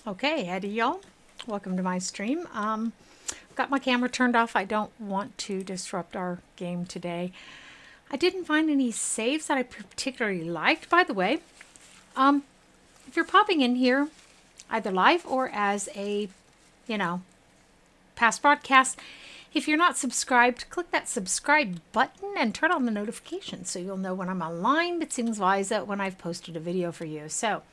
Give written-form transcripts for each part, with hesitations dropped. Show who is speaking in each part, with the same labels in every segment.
Speaker 1: Okay, Eddie, y'all. Welcome to my stream. Got my camera turned off. I don't want to disrupt our game today. I didn't find any saves that I particularly liked, by the way. If you're popping in here, either live or as a, past broadcast, if you're not subscribed, click that subscribe button and turn on the notifications so you'll know when I'm online. It signifies that when I've posted a video for you. So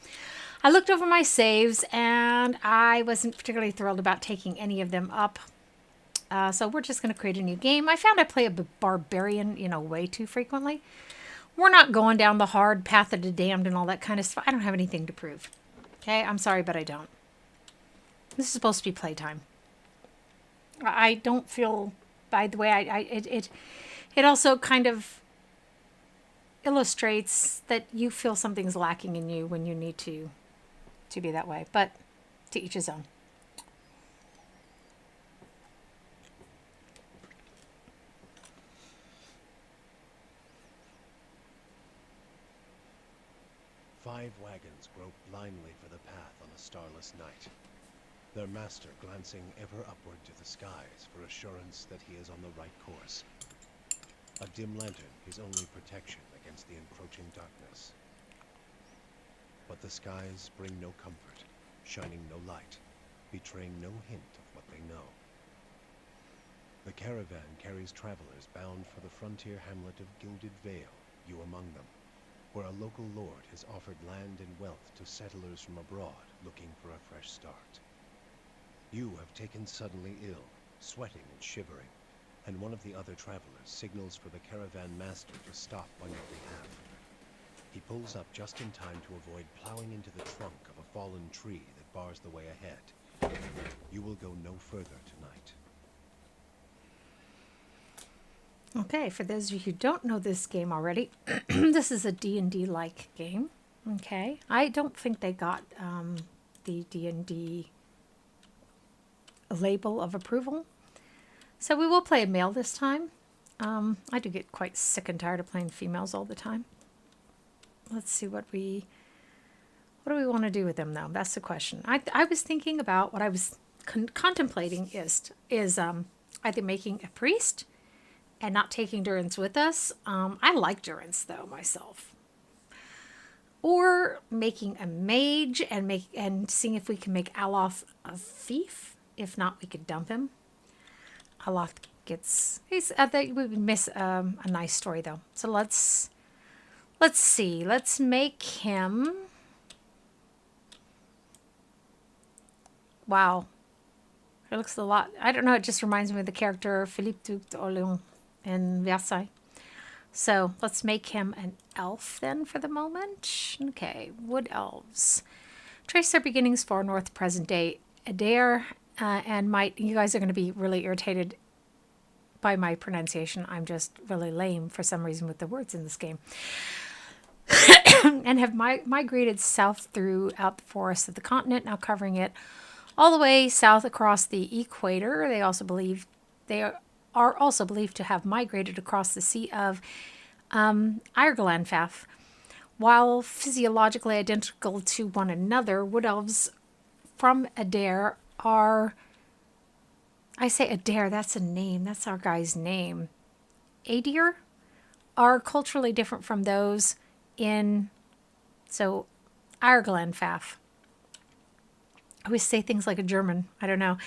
Speaker 1: I looked over my saves and I wasn't particularly thrilled about taking any of them up. So we're just going to create a new game. I found I play a barbarian, way too frequently. We're not going down the hard path of the damned and all that kind of stuff. I don't have anything to prove. Okay, I'm sorry, but I don't. This is supposed to be playtime. I don't feel, by the way, it also kind of illustrates that you feel something's lacking in you when you need to be that way. But to each his own.
Speaker 2: Five wagons grope blindly for the path on a starless night, their master glancing ever upward to the skies for assurance that he is on the right course. A dim lantern his only protection against the encroaching darkness. But the skies bring no comfort, shining no light, betraying no hint of what they know. The caravan carries travelers bound for the frontier hamlet of Gilded Vale, you among them, where a local lord has offered land and wealth to settlers from abroad looking for a fresh start. You have taken suddenly ill, sweating and shivering, and one of the other travelers signals for the caravan master to stop on your behalf. He pulls up just in time to avoid plowing into the trunk of a fallen tree that bars the way ahead. You will go no further tonight.
Speaker 1: Okay, for those of you who don't know this game already, this is a D&D-like game. Okay, I don't think they got the D&D label of approval. So we will play a male this time. I do get quite sick and tired of playing females all the time. Let's see what do we want to do with them though? That's the question. I was thinking about what I was contemplating is either making a priest and not taking Durance with us. I like Durance though myself. Or making a mage and seeing if we can make Aloth a thief. If not, we could dump him. Aloth we would miss a nice story though. So let's see. Let's make him. Wow. It looks a lot. I don't know. It just reminds me of the character Philippe Duc d'Orléans in Versailles. So let's make him an elf then for the moment. Okay, wood elves. Trace their beginnings far north, present day. Adair and Might. You guys are going to be really irritated by my pronunciation. I'm just really lame for some reason with the words in this game. And have migrated south throughout the forests of the continent, now covering it all the way south across the equator. They are also believed to have migrated across the Sea of Ireland. While physiologically identical to one another, wood elves from Adair are... I say Adair, that's a name. That's our guy's name. Adir are culturally different from those in... So, Ireland. I always say things like a German. I don't know.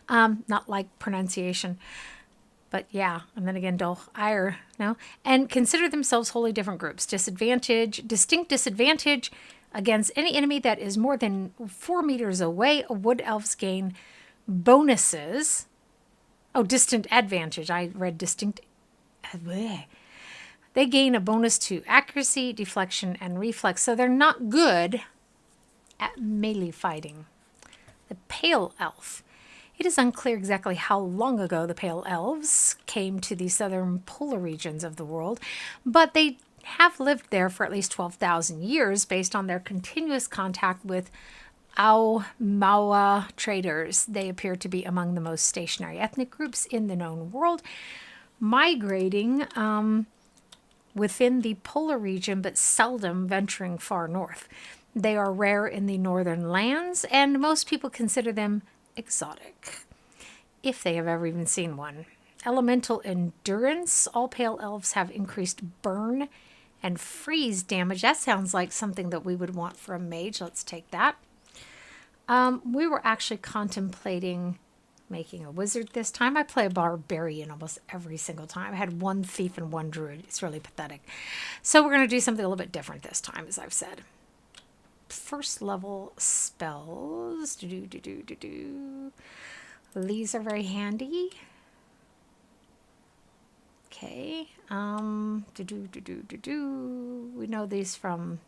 Speaker 1: Not like pronunciation. But yeah, and then again, doch, ire, no? And consider themselves wholly different groups. Distinct disadvantage against any enemy that is more than 4 meters away. Wood elves gain bonuses. Oh, distant advantage. I read distinct. They gain a bonus to accuracy, deflection, and reflex. So they're not good at melee fighting. The Pale Elf. It is unclear exactly how long ago the Pale Elves came to the southern polar regions of the world, but they have lived there for at least 12,000 years based on their continuous contact with Maua traders. They appear to be among the most stationary ethnic groups in the known world, migrating within the polar region, but seldom venturing far north. They are rare in the northern lands, and most people consider them exotic, if they have ever even seen one. Elemental endurance. All pale elves have increased burn and freeze damage. That sounds like something that we would want for a mage. Let's take that. We were actually contemplating making a wizard this time. I play a barbarian almost every single time. I had one thief and one druid. It's really pathetic. So we're going to do something a little bit different this time, as I've said. First level spells. These are very handy. Okay. We know these from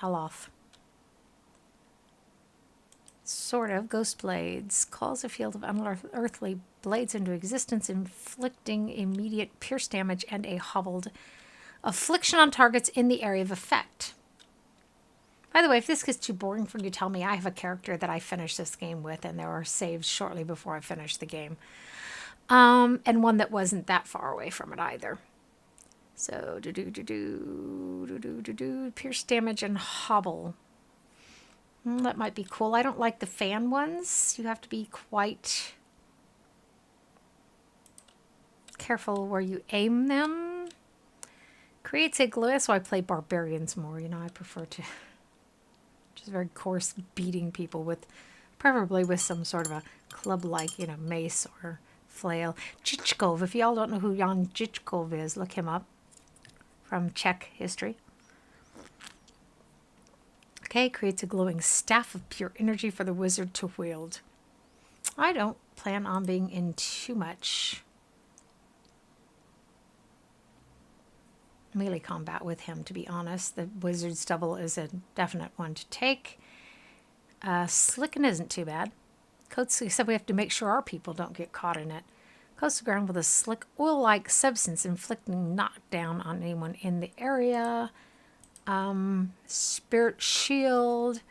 Speaker 1: Aloth. Sort of. Ghost blades. Calls a field of unearthly blades into existence, inflicting immediate pierce damage and a hobbled affliction on targets in the area of effect. By the way, if this gets too boring for you, tell me. I have a character that I finished this game with, and there were saves shortly before I finished the game. And one that wasn't that far away from it either. So, pierce damage and hobble. That might be cool. I don't like the fan ones. You have to be quite careful where you aim them. Creates a glow. That's why I play barbarians more. You know, I prefer to just very coarse beating people with, preferably with some sort of a club-like, you know, mace or flail. Chichkov. If y'all don't know who Jan Chichkov is, look him up from Czech history. Okay, creates a glowing staff of pure energy for the wizard to wield. I don't plan on being in too much melee combat with him, to be honest. The wizard's double is a definite one to take. Slicken isn't too bad. Coats, except we have to make sure our people don't get caught in it. Coats the ground with a slick oil-like substance, inflicting knockdown on anyone in the area. Spirit shield,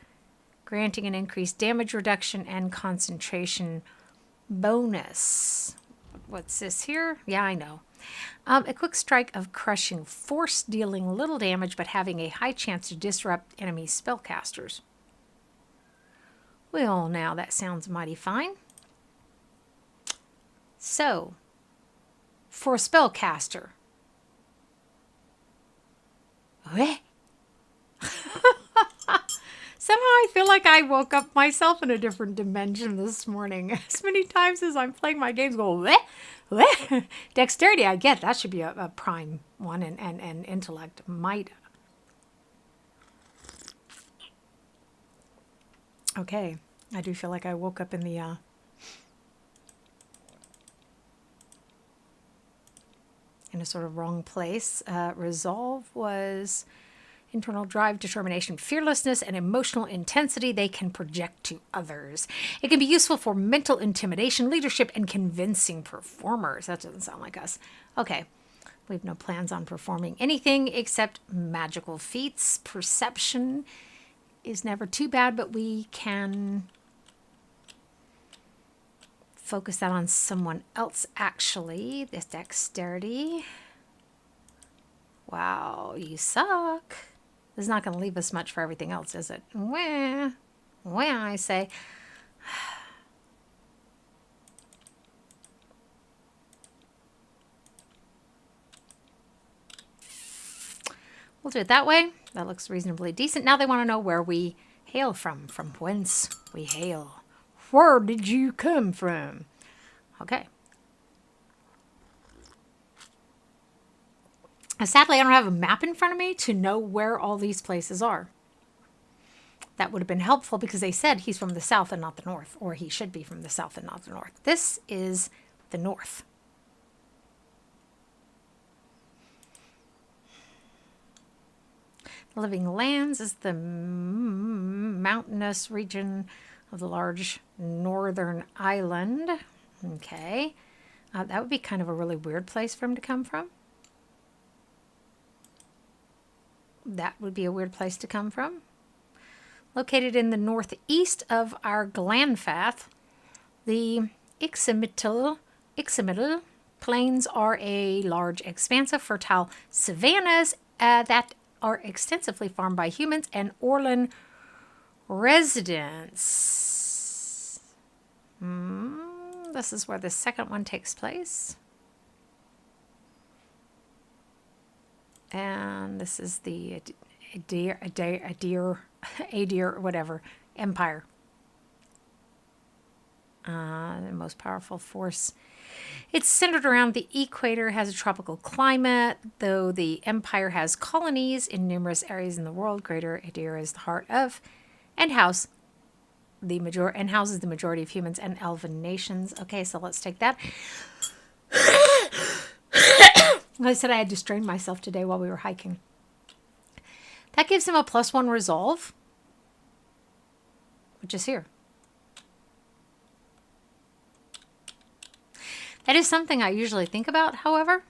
Speaker 1: granting an increased damage reduction and concentration bonus. What's this here? Yeah, I know. A quick strike of crushing force, dealing little damage but having a high chance to disrupt enemy spellcasters. Well, now that sounds mighty fine. So, for a spellcaster. Eh? Somehow I feel like I woke up myself in a different dimension this morning. As many times as I'm playing my games, go, weh, weh. Dexterity, I get. That should be a prime one, and intellect, might. Okay, I do feel like I woke up in the in a sort of wrong place. Resolve was internal drive, determination, fearlessness, and emotional intensity they can project to others. It can be useful for mental intimidation, leadership, and convincing performers. That doesn't sound like us. Okay, we have no plans on performing anything except magical feats. Perception is never too bad, but we can focus that on someone else, actually. This dexterity. Wow, you suck. This is not going to leave us much for everything else, is it? Wah, I say. We'll do it that way. That looks reasonably decent. Now they want to know where we hail from whence we hail. Where did you come from? Okay. Sadly, I don't have a map in front of me to know where all these places are. That would have been helpful because they said he's from the south and not the north, or he should be from the south and not the north. This is the north. Living Lands is the mountainous region of the large northern island. Okay. That would be kind of a really weird place for him to come from. That would be a weird place to come from. Located in the northeast of our Glanfath, the Iximital plains are a large expanse of fertile savannas that are extensively farmed by humans, and Orlan Residence. This is where the second one takes place. And this is the Adir, whatever, empire. The most powerful force. It's centered around the equator, has a tropical climate, though the empire has colonies in numerous areas in the world. Greater Adir is the heart of and houses the majority of humans and elven nations. Okay, so let's take that. I said I had to strain myself today while we were hiking. That gives him a +1 resolve, which is here. That is something I usually think about, however.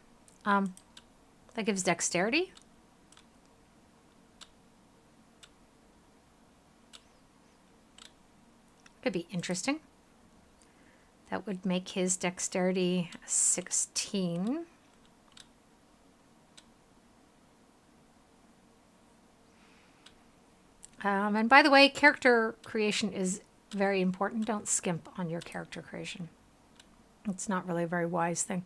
Speaker 1: That gives dexterity. Could be interesting. That would make his dexterity 16. And by the way, character creation is very important. Don't skimp on your character creation. It's not really a very wise thing.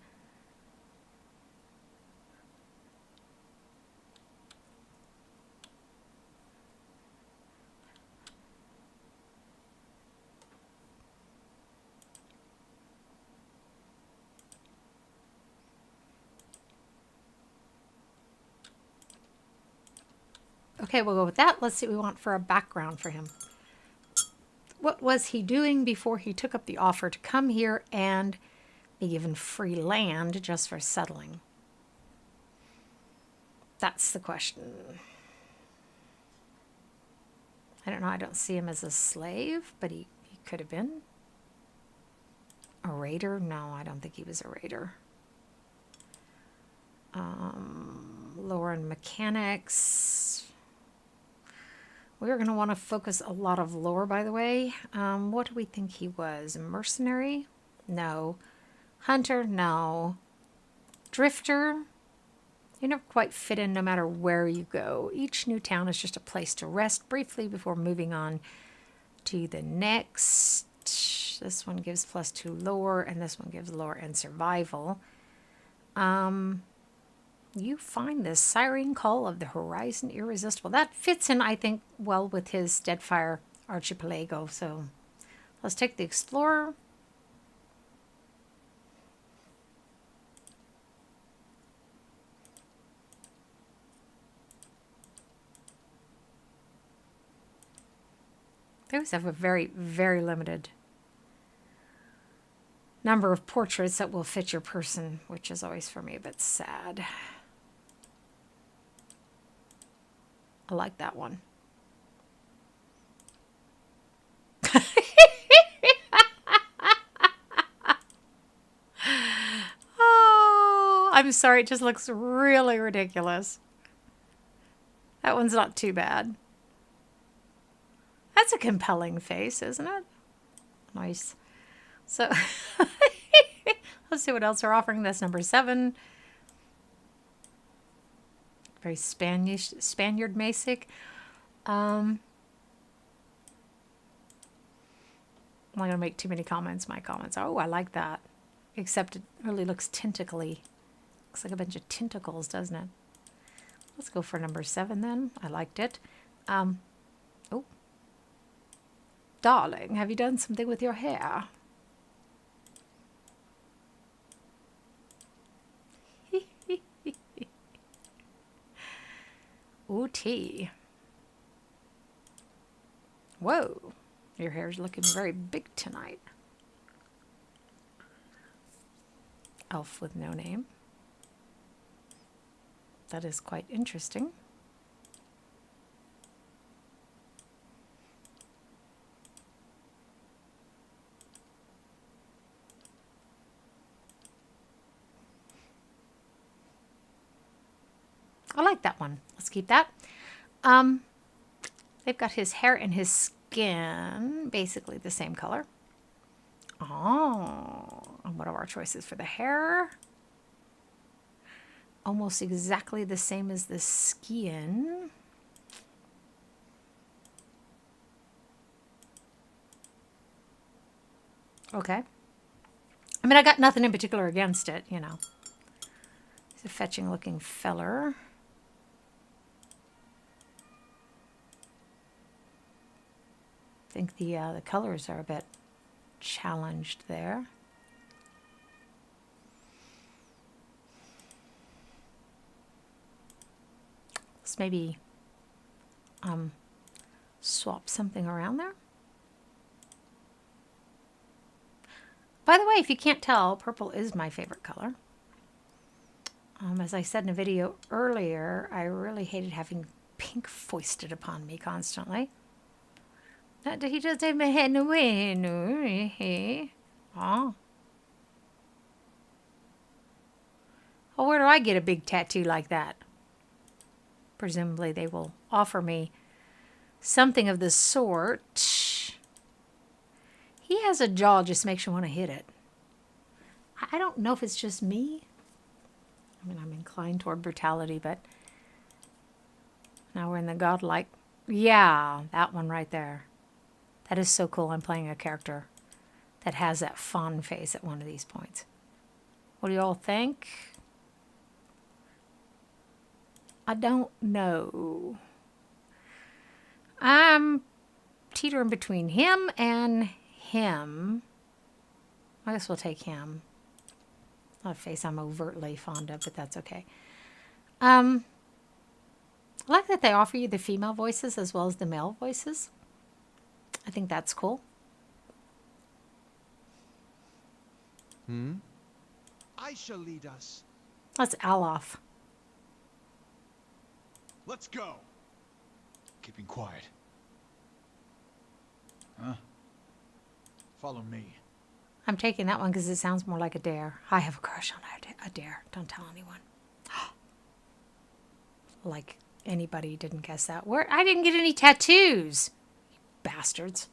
Speaker 1: Okay, we'll go with that. Let's see what we want for a background for him. What was he doing before he took up the offer to come here and be given free land just for settling? That's the question. I don't know. I don't see him as a slave, but he could have been. A raider? No, I don't think he was a raider. Lower in mechanics. We're going to want to focus a lot of lore, by the way. What do we think he was? A mercenary? No. Hunter? No. Drifter? You never quite fit in no matter where you go. Each new town is just a place to rest briefly before moving on to the next. This one gives +2 lore, and this one gives lore and survival. You find the siren call of the horizon irresistible. That fits in, I think, well with his Deadfire Archipelago. So let's take the Explorer. They always have a very, very limited number of portraits that will fit your person, which is always for me a bit sad. I like that one. Oh, I'm sorry. It just looks really ridiculous. That one's not too bad. That's a compelling face, isn't it? Nice. So let's see what else they're offering. That's number 7. Very Spaniard basic. I'm not going to make too many comments. My comments are, oh, I like that. Except it really looks tentacly. Looks like a bunch of tentacles, doesn't it? Let's go for number 7 then. I liked it. Oh. Darling, have you done something with your hair? Ooh, tea. Whoa, your hair's looking very big tonight. Elf with no name. That is quite interesting. I like that one. Let's keep that. They've got his hair and his skin basically the same color. Oh, and what are our choices for the hair? Almost exactly the same as the skin. Okay. I mean, I got nothing in particular against it, you know. He's a fetching looking feller. I think the colors are a bit challenged there. Let's maybe swap something around there. By the way, if you can't tell, purple is my favorite color. As I said in a video earlier, I really hated having pink foisted upon me constantly. He just take my head away. Oh. Well, where do I get a big tattoo like that? Presumably they will offer me something of the sort. He has a jaw just makes you want to hit it. I don't know if it's just me. I mean, I'm inclined toward brutality, but now we're in the godlike. Yeah, that one right there. That is so cool. I'm playing a character that has that fawn face at one of these points. What do you all think? I don't know. I'm teetering between him and him. I guess we'll take him. Not a face I'm overtly fond of, but that's okay. I like that they offer you the female voices as well as the male voices. I think that's cool.
Speaker 2: I shall lead us.
Speaker 1: That's Alof.
Speaker 2: Let's go.
Speaker 3: Keeping quiet. Huh? Follow me.
Speaker 1: I'm taking that one because it sounds more like a dare. I have a crush on a dare. Don't tell anyone. Like anybody didn't guess that. Where I didn't get any tattoos. You bastards.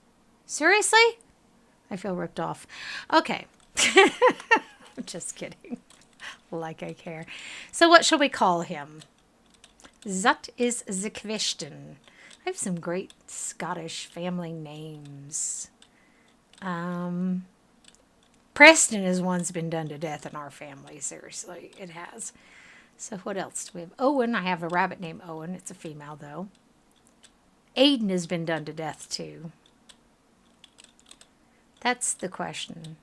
Speaker 1: Seriously? I feel ripped off. Okay. I'm just kidding. Like I care. So what shall we call him? Zut is the question. I have some great Scottish family names. Preston is one's been done to death in our family. Seriously, it has. So what else do we have? Owen. I have a rabbit named Owen. It's a female, though. Aiden has been done to death, too. That's the question.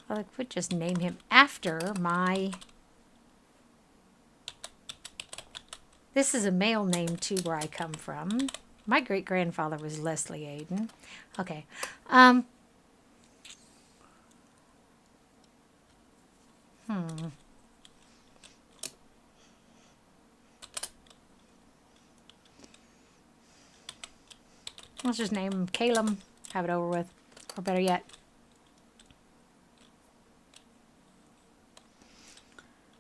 Speaker 1: I could just name him after my... This is a male name, too, where I come from. My great-grandfather was Leslie Aiden. Okay. Let's just name him Caleb. Have it over with. Or better yet.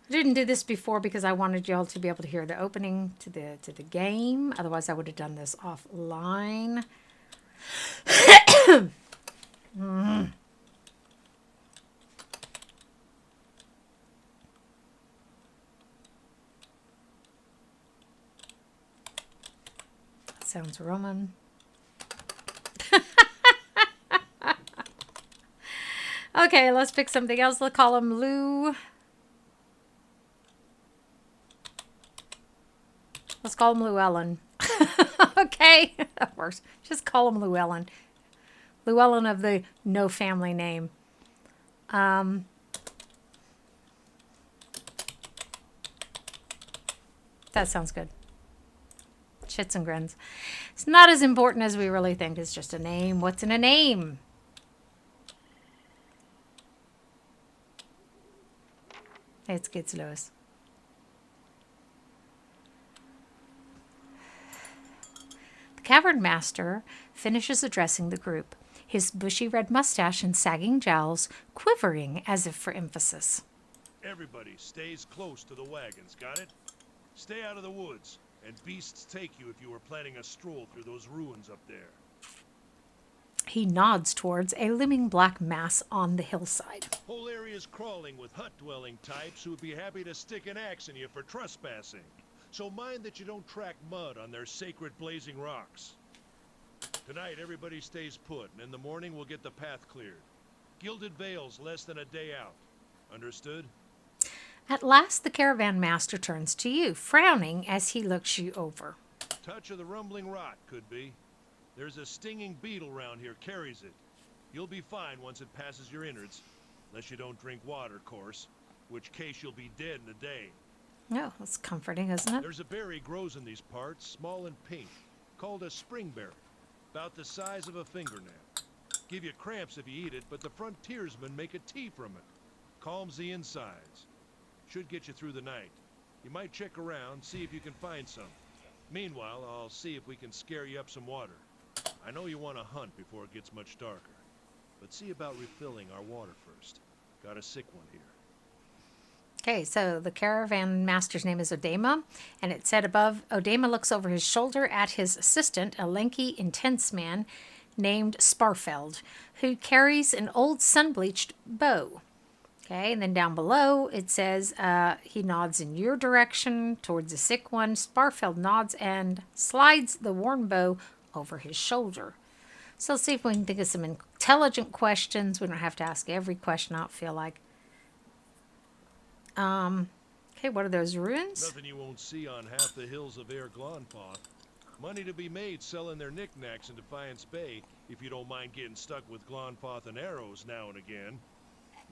Speaker 1: I didn't do this before because I wanted y'all to be able to hear the opening to the game. Otherwise, I would have done this offline. That sounds Roman. Okay, let's pick something else. Let's call him Lou. Let's call him Llewellyn. Okay, that works. Just call him Llewellyn. Llewellyn of the no family name. That sounds good. Shits and grins. It's not as important as we really think. It's just a name. What's in a name? It's Kids Lewis. The Cavern Master finishes addressing the group, his bushy red mustache and sagging jowls quivering as if for emphasis.
Speaker 4: Everybody stays close to the wagons, got it? Stay out of the woods, and beasts take you if you were planning a stroll through those ruins up there.
Speaker 1: He nods towards a looming black mass on the hillside.
Speaker 4: Whole area's crawling with hut-dwelling types who would be happy to stick an axe in you for trespassing. So mind that you don't track mud on their sacred blazing rocks. Tonight, everybody stays put, and in the morning we'll get the path cleared. Gilded Vale's less than a day out. Understood?
Speaker 1: At last the caravan master turns to you, frowning as he looks you over.
Speaker 4: Touch of the rumbling rot, could be. There's a stinging beetle round here, carries it. You'll be fine once it passes your innards. Unless you don't drink water, course. Which case you'll be dead in a day.
Speaker 1: Oh, that's comforting, isn't it?
Speaker 4: There's a berry grows in these parts, small and pink, called a springberry. About the size of a fingernail. Give you cramps if you eat it, but the frontiersmen make a tea from it. Calms the insides. Should get you through the night. You might check around, see if you can find some. Meanwhile, I'll see if we can scare you up some water. I know you want to hunt before it gets much darker. But see about refilling our water first. Got a sick one here.
Speaker 1: Okay, so the caravan master's name is Odema, and it said above, Odema looks over his shoulder at his assistant, a lanky, intense man named Sparfeld, who carries an old sun-bleached bow. Okay, and then down below it says he nods in your direction towards the sick one. Sparfeld nods and slides the worn bow over his shoulder. So let's see if we can think of some intelligent questions. We don't have to ask every question, I don't feel like. Okay, what are those ruins?
Speaker 4: Nothing you won't see on half the hills of Air Glonfoth. Money to be made selling their knickknacks in Defiance Bay, if you don't mind getting stuck with Glonfoth and arrows now and again.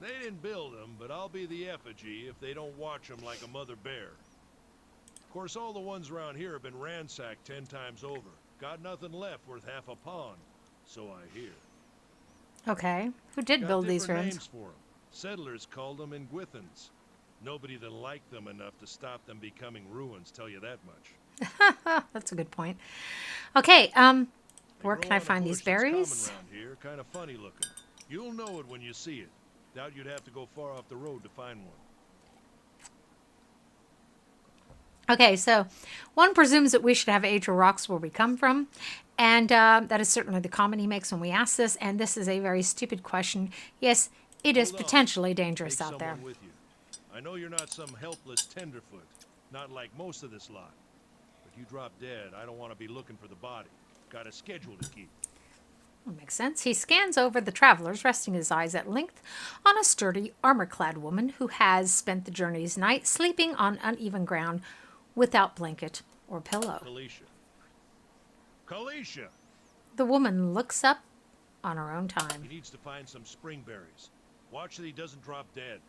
Speaker 4: They didn't build them, but I'll be the effigy if they don't watch them like a mother bear. Of course, all the ones around here have been ransacked 10 times over. Got nothing left worth half a pond, so I hear.
Speaker 1: Okay, who did
Speaker 4: Got
Speaker 1: build these
Speaker 4: different
Speaker 1: ruins?
Speaker 4: names for them. Settlers called them Ingwithans. Nobody that liked them enough to stop them becoming ruins, tell you that much.
Speaker 1: That's a good point. Okay,
Speaker 4: They
Speaker 1: where
Speaker 4: grow
Speaker 1: can I
Speaker 4: on a
Speaker 1: find
Speaker 4: bush
Speaker 1: these
Speaker 4: that's common
Speaker 1: berries?
Speaker 4: around here, kind of funny looking. You'll know it when you see it. Doubt you'd have to go far off the road to find one.
Speaker 1: Okay, so one presumes that we should have age or rocks where we come from, and that is certainly the comment he makes when we ask this, and this is a very stupid question. Yes, it is
Speaker 4: Hold on.
Speaker 1: potentially dangerous
Speaker 4: Take
Speaker 1: out there.
Speaker 4: someone with you. I know you're not some helpless tenderfoot, not like most of this lot. If you drop dead, I don't want to be looking for the body. Got a schedule to keep.
Speaker 1: That makes sense. He scans over the travelers, resting his eyes at length on a sturdy, armor-clad woman who has spent the journey's night sleeping on uneven ground without blanket or pillow.
Speaker 4: Kalisha. Kalisha!
Speaker 1: The woman looks up on her own
Speaker 4: He
Speaker 1: time.
Speaker 4: needs to find some springberries. Watch that he doesn't drop dead.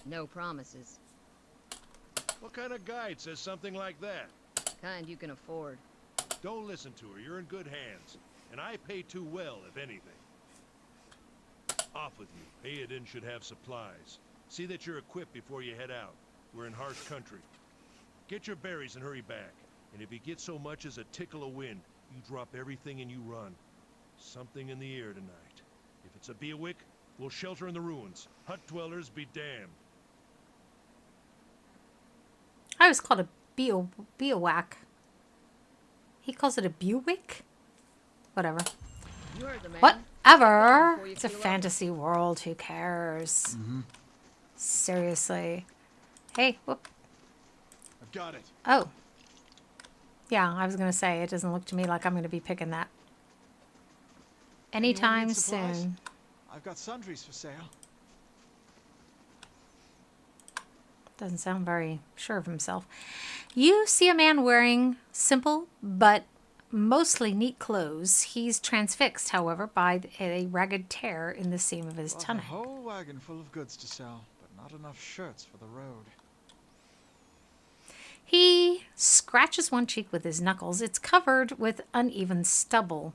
Speaker 5: No promises.
Speaker 4: What kind of guide says something like that?
Speaker 5: Kind you can afford.
Speaker 4: Don't listen to her. You're in good hands. And I pay too well, if anything. Off with you. Aiden should have supplies. See that you're equipped before you head out. We're in harsh country. Get your berries and hurry back. And if you get so much as a tickle of wind, you drop everything and you run. Something in the air tonight. If it's a Beawick, we'll shelter in the ruins. Hut dwellers be damned.
Speaker 1: I always called it Beowhack. He calls it a Bewick? Whatever.
Speaker 5: You heard the man.
Speaker 1: Whatever.
Speaker 5: Before you
Speaker 1: It's a
Speaker 5: feel up.
Speaker 1: fantasy world. Who cares? Seriously. Hey, whoop.
Speaker 3: I've got it.
Speaker 1: Oh. Yeah, I was going to say, it doesn't look to me like I'm going to be picking that anytime
Speaker 3: need supplies?
Speaker 1: soon.
Speaker 3: I've got sundries for sale.
Speaker 1: Doesn't sound very sure of himself. You see a man wearing simple but mostly neat clothes. He's transfixed, however, by a ragged tear in the seam of his
Speaker 3: Got a
Speaker 1: tunic.
Speaker 3: whole wagon full of goods to sell, but not enough shirts for the road.
Speaker 1: He scratches one cheek with his knuckles. It's covered with uneven stubble.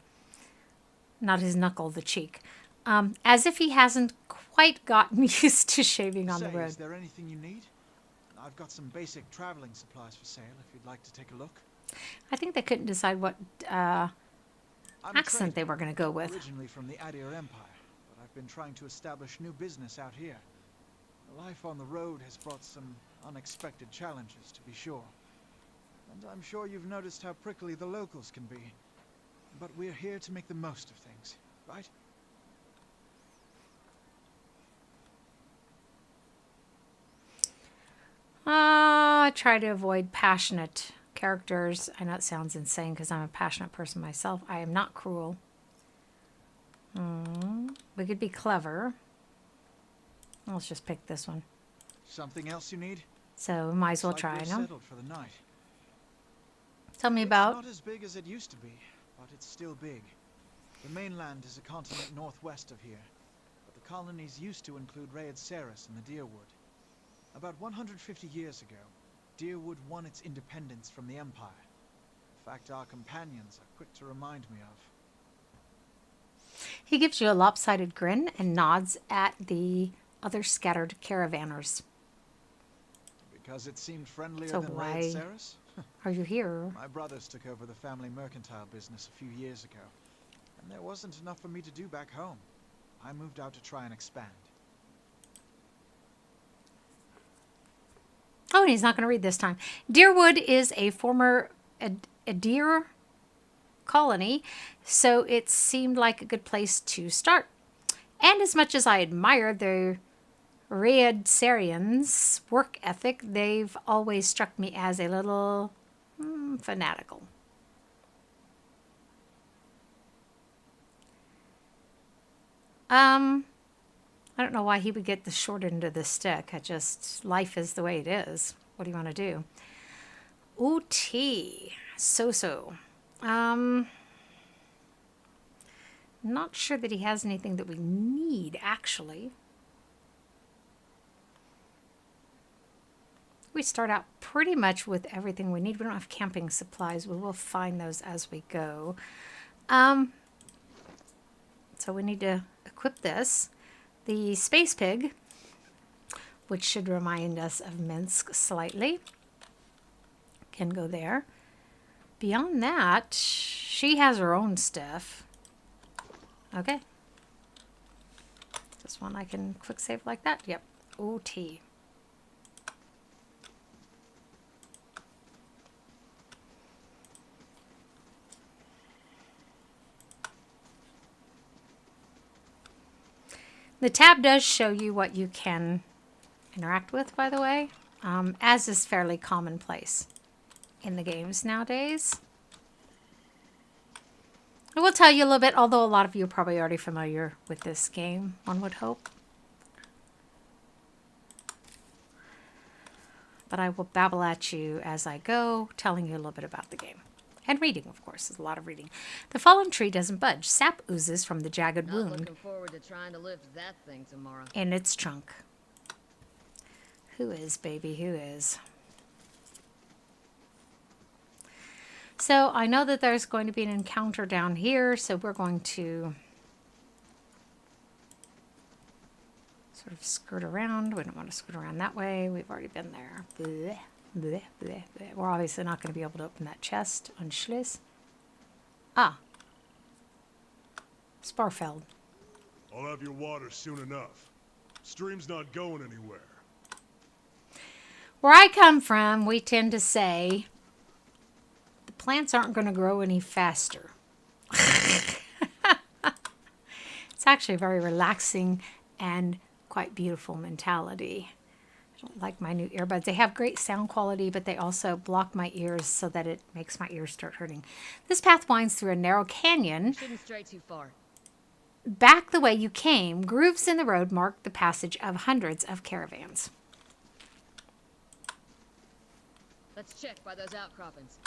Speaker 1: Not his knuckle, the cheek. As if he hasn't quite gotten used to shaving on the
Speaker 3: Say,
Speaker 1: road.
Speaker 3: is there anything you need? I've got some basic traveling supplies for sale if you'd like to take a look.
Speaker 1: I think they couldn't decide what
Speaker 3: I'm a
Speaker 1: accent they
Speaker 3: trader,
Speaker 1: were going to go with.
Speaker 3: originally from the Adir Empire, but I've been trying to establish new business out here. The life on the road has brought some unexpected challenges, to be sure. And I'm sure you've noticed how prickly the locals can be. But we're here to make the most of things, right?
Speaker 1: I try to avoid passionate characters. I know it sounds insane because I'm a passionate person myself. I am not cruel. We could be clever. Let's just pick this one.
Speaker 3: Something else you need?
Speaker 1: So might as well
Speaker 3: Looks
Speaker 1: try,
Speaker 3: like
Speaker 1: no?
Speaker 3: you're settled for the night.
Speaker 1: Tell me
Speaker 3: It's
Speaker 1: about...
Speaker 3: not as big as it used to be, but it's still big. The mainland is a continent northwest of here, but the colonies used to include Rayed Ceres and the Deerwood. About 150 years ago, Deerwood won its independence from the Empire. In fact, our companions are quick to remind me of.
Speaker 1: He gives you a lopsided grin and nods at the other scattered caravanners.
Speaker 3: Because it seemed friendlier
Speaker 1: So
Speaker 3: than
Speaker 1: why-
Speaker 3: Rayed Ceres?
Speaker 1: Are you here?
Speaker 3: My brothers took over the family mercantile business a few years ago, and there wasn't enough for me to do back home. I moved out to try and expand.
Speaker 1: Oh, and he's not going to read this time. Deerwood is a former deer colony, so it seemed like a good place to start. And as much as I admire the Rayed Cereans' work ethic, they've always struck me as a little fanatical. I don't know why he would get the short end of the stick. Life is the way it is. What do you want to do? OT. So. Not sure that he has anything that we need, actually. We start out pretty much with everything we need. We don't have camping supplies. We will find those as we go. So we need to equip this. The Space Pig, which should remind us of Minsk slightly, can go there. Beyond that, she has her own stuff. Okay. This one I can quick save like that. Yep. OT. The tab does show you what you can interact with, by the way, as is fairly commonplace in the games nowadays. I will tell you a little bit, although a lot of you are probably already familiar with this game, one would hope. But I will babble at you as I go, telling you a little bit about the game. And reading, of course. There's a lot of reading. The fallen tree doesn't budge. Sap oozes from the jagged
Speaker 5: Not
Speaker 1: wound
Speaker 5: looking forward to trying to lift that thing tomorrow.
Speaker 1: in its trunk. Who is, baby? Who is? So I know that there's going to be an encounter down here, so we're going to sort of skirt around. We don't want to skirt around that way. We've already been there. Blech, blech, blech, blech. We're obviously not going to be able to open that chest on Schliss. Ah. Sparfeld.
Speaker 4: I'll have your water soon enough. Stream's not going anywhere.
Speaker 1: Where I come from, we tend to say the plants aren't going to grow any faster. It's actually a very relaxing and quite beautiful mentality. I don't like my new earbuds. They have great sound quality, but they also block my ears so that it makes my ears start hurting. This path winds through a narrow canyon.
Speaker 5: Shouldn't stray too far.
Speaker 1: Back the way you came, grooves in the road mark the passage of hundreds of caravans.
Speaker 5: Let's check by those outcroppings.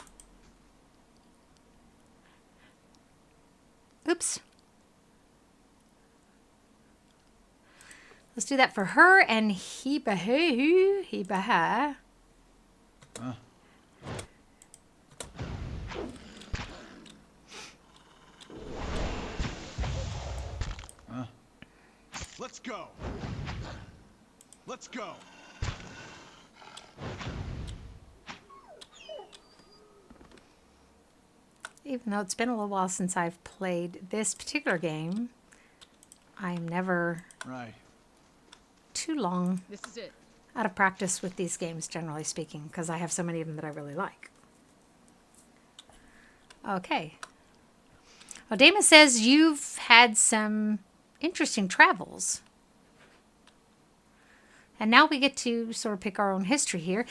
Speaker 1: Oops. Let's do that for her and he-ba-hoo, he-ba-ha.
Speaker 3: Let's go! Let's go!
Speaker 1: Even though it's been a little while since I've played this particular game, I'm never
Speaker 3: Right.
Speaker 1: too long
Speaker 5: This is it.
Speaker 1: out of practice with these games, generally speaking, because I have so many of them that I really like. Okay. Odema says you've had some interesting travels. And now we get to sort of pick our own history here.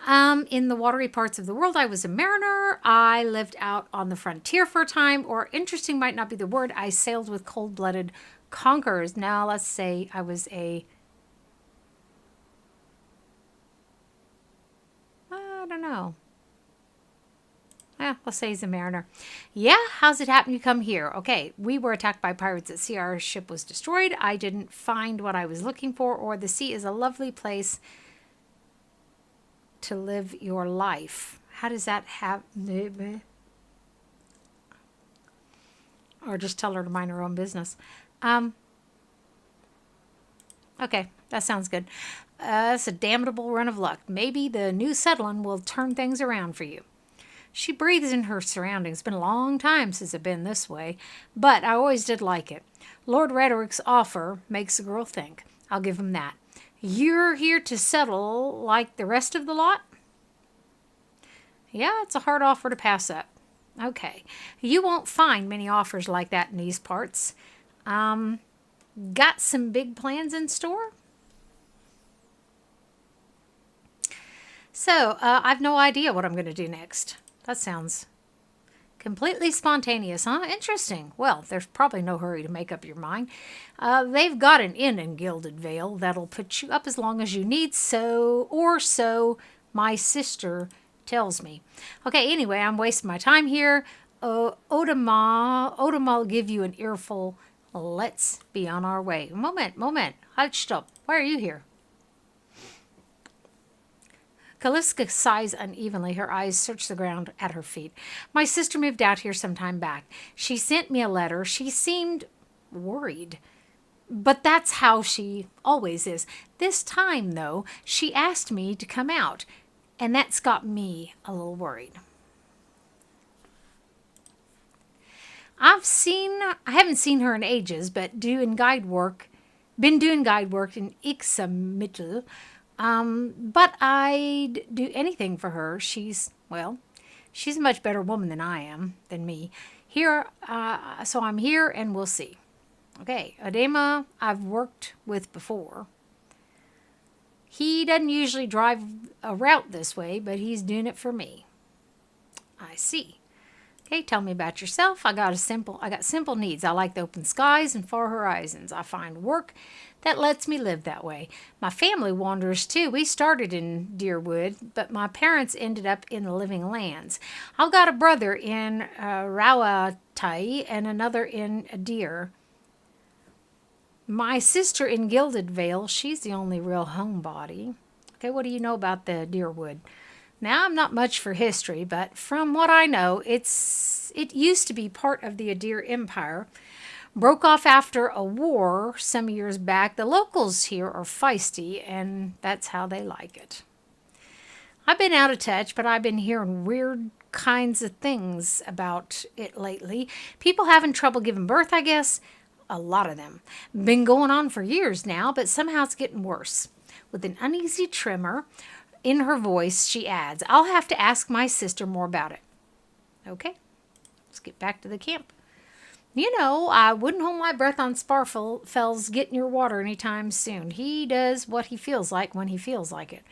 Speaker 1: In the watery parts of the world, I was a mariner. I lived out on the frontier for a time, or interesting might not be the word. I sailed with cold-blooded conquerors. Now, let's say I was I don't know. Let's say he's a mariner. Yeah, how's it happen you come here? Okay, we were attacked by pirates at sea. Our ship was destroyed. I didn't find what I was looking for, or the sea is a lovely place to live your life. How does that happen? Or just tell her to mind her own business. Okay, that sounds good. That's a damnable run of luck. Maybe the new settling will turn things around for you. She breathes in her surroundings. It's been a long time since I've been this way, but I always did like it. Lord Rederick's offer makes a girl think. I'll give him that. You're here to settle like the rest of the lot? Yeah, it's a hard offer to pass up. Okay. You won't find many offers like that in these parts. Got some big plans in store? So, I've no idea what I'm going to do next. That sounds completely spontaneous, huh? Interesting. Well, there's probably no hurry to make up your mind. They've got an inn in Gilded Vale that'll put you up as long as you need, so my sister tells me. Okay, anyway, I'm wasting my time here. Odama will give you an earful. Let's be on our way. Moment. Halt, stop. Why are you here? Kaliska sighs unevenly. Her eyes search the ground at her feet. My sister moved out here some time back. She sent me a letter. She seemed worried. But that's how she always is. This time, though, she asked me to come out. And that's got me a little worried. I haven't seen her in ages, but been doing guide work in Ixamitl. But I'd do anything for her. She's a much better woman than me. So I'm here and we'll see. Okay, Adema I've worked with before. He doesn't usually drive a route this way, but he's doing it for me. I see. Okay, tell me about yourself. I got simple needs. I like the open skies and far horizons. I find work that lets me live that way. My family wanders too. We started in Deerwood, but my parents ended up in the Living Lands. I've got a brother in Rawatai and another in Adir. My sister in Gilded Vale, she's the only real homebody. Okay, what do you know about the Deerwood? Now, I'm not much for history, but from what I know, it used to be part of the Adir Empire. Broke off after a war some years back. The locals here are feisty, and that's how they like it. I've been out of touch, but I've been hearing weird kinds of things about it lately. People having trouble giving birth, I guess. A lot of them. Been going on for years now, but somehow it's getting worse. With an uneasy tremor in her voice, she adds, I'll have to ask my sister more about it. Okay, let's get back to the camp. You know, I wouldn't hold my breath on Sparfell's getting your water anytime soon. He does what he feels like when he feels like it.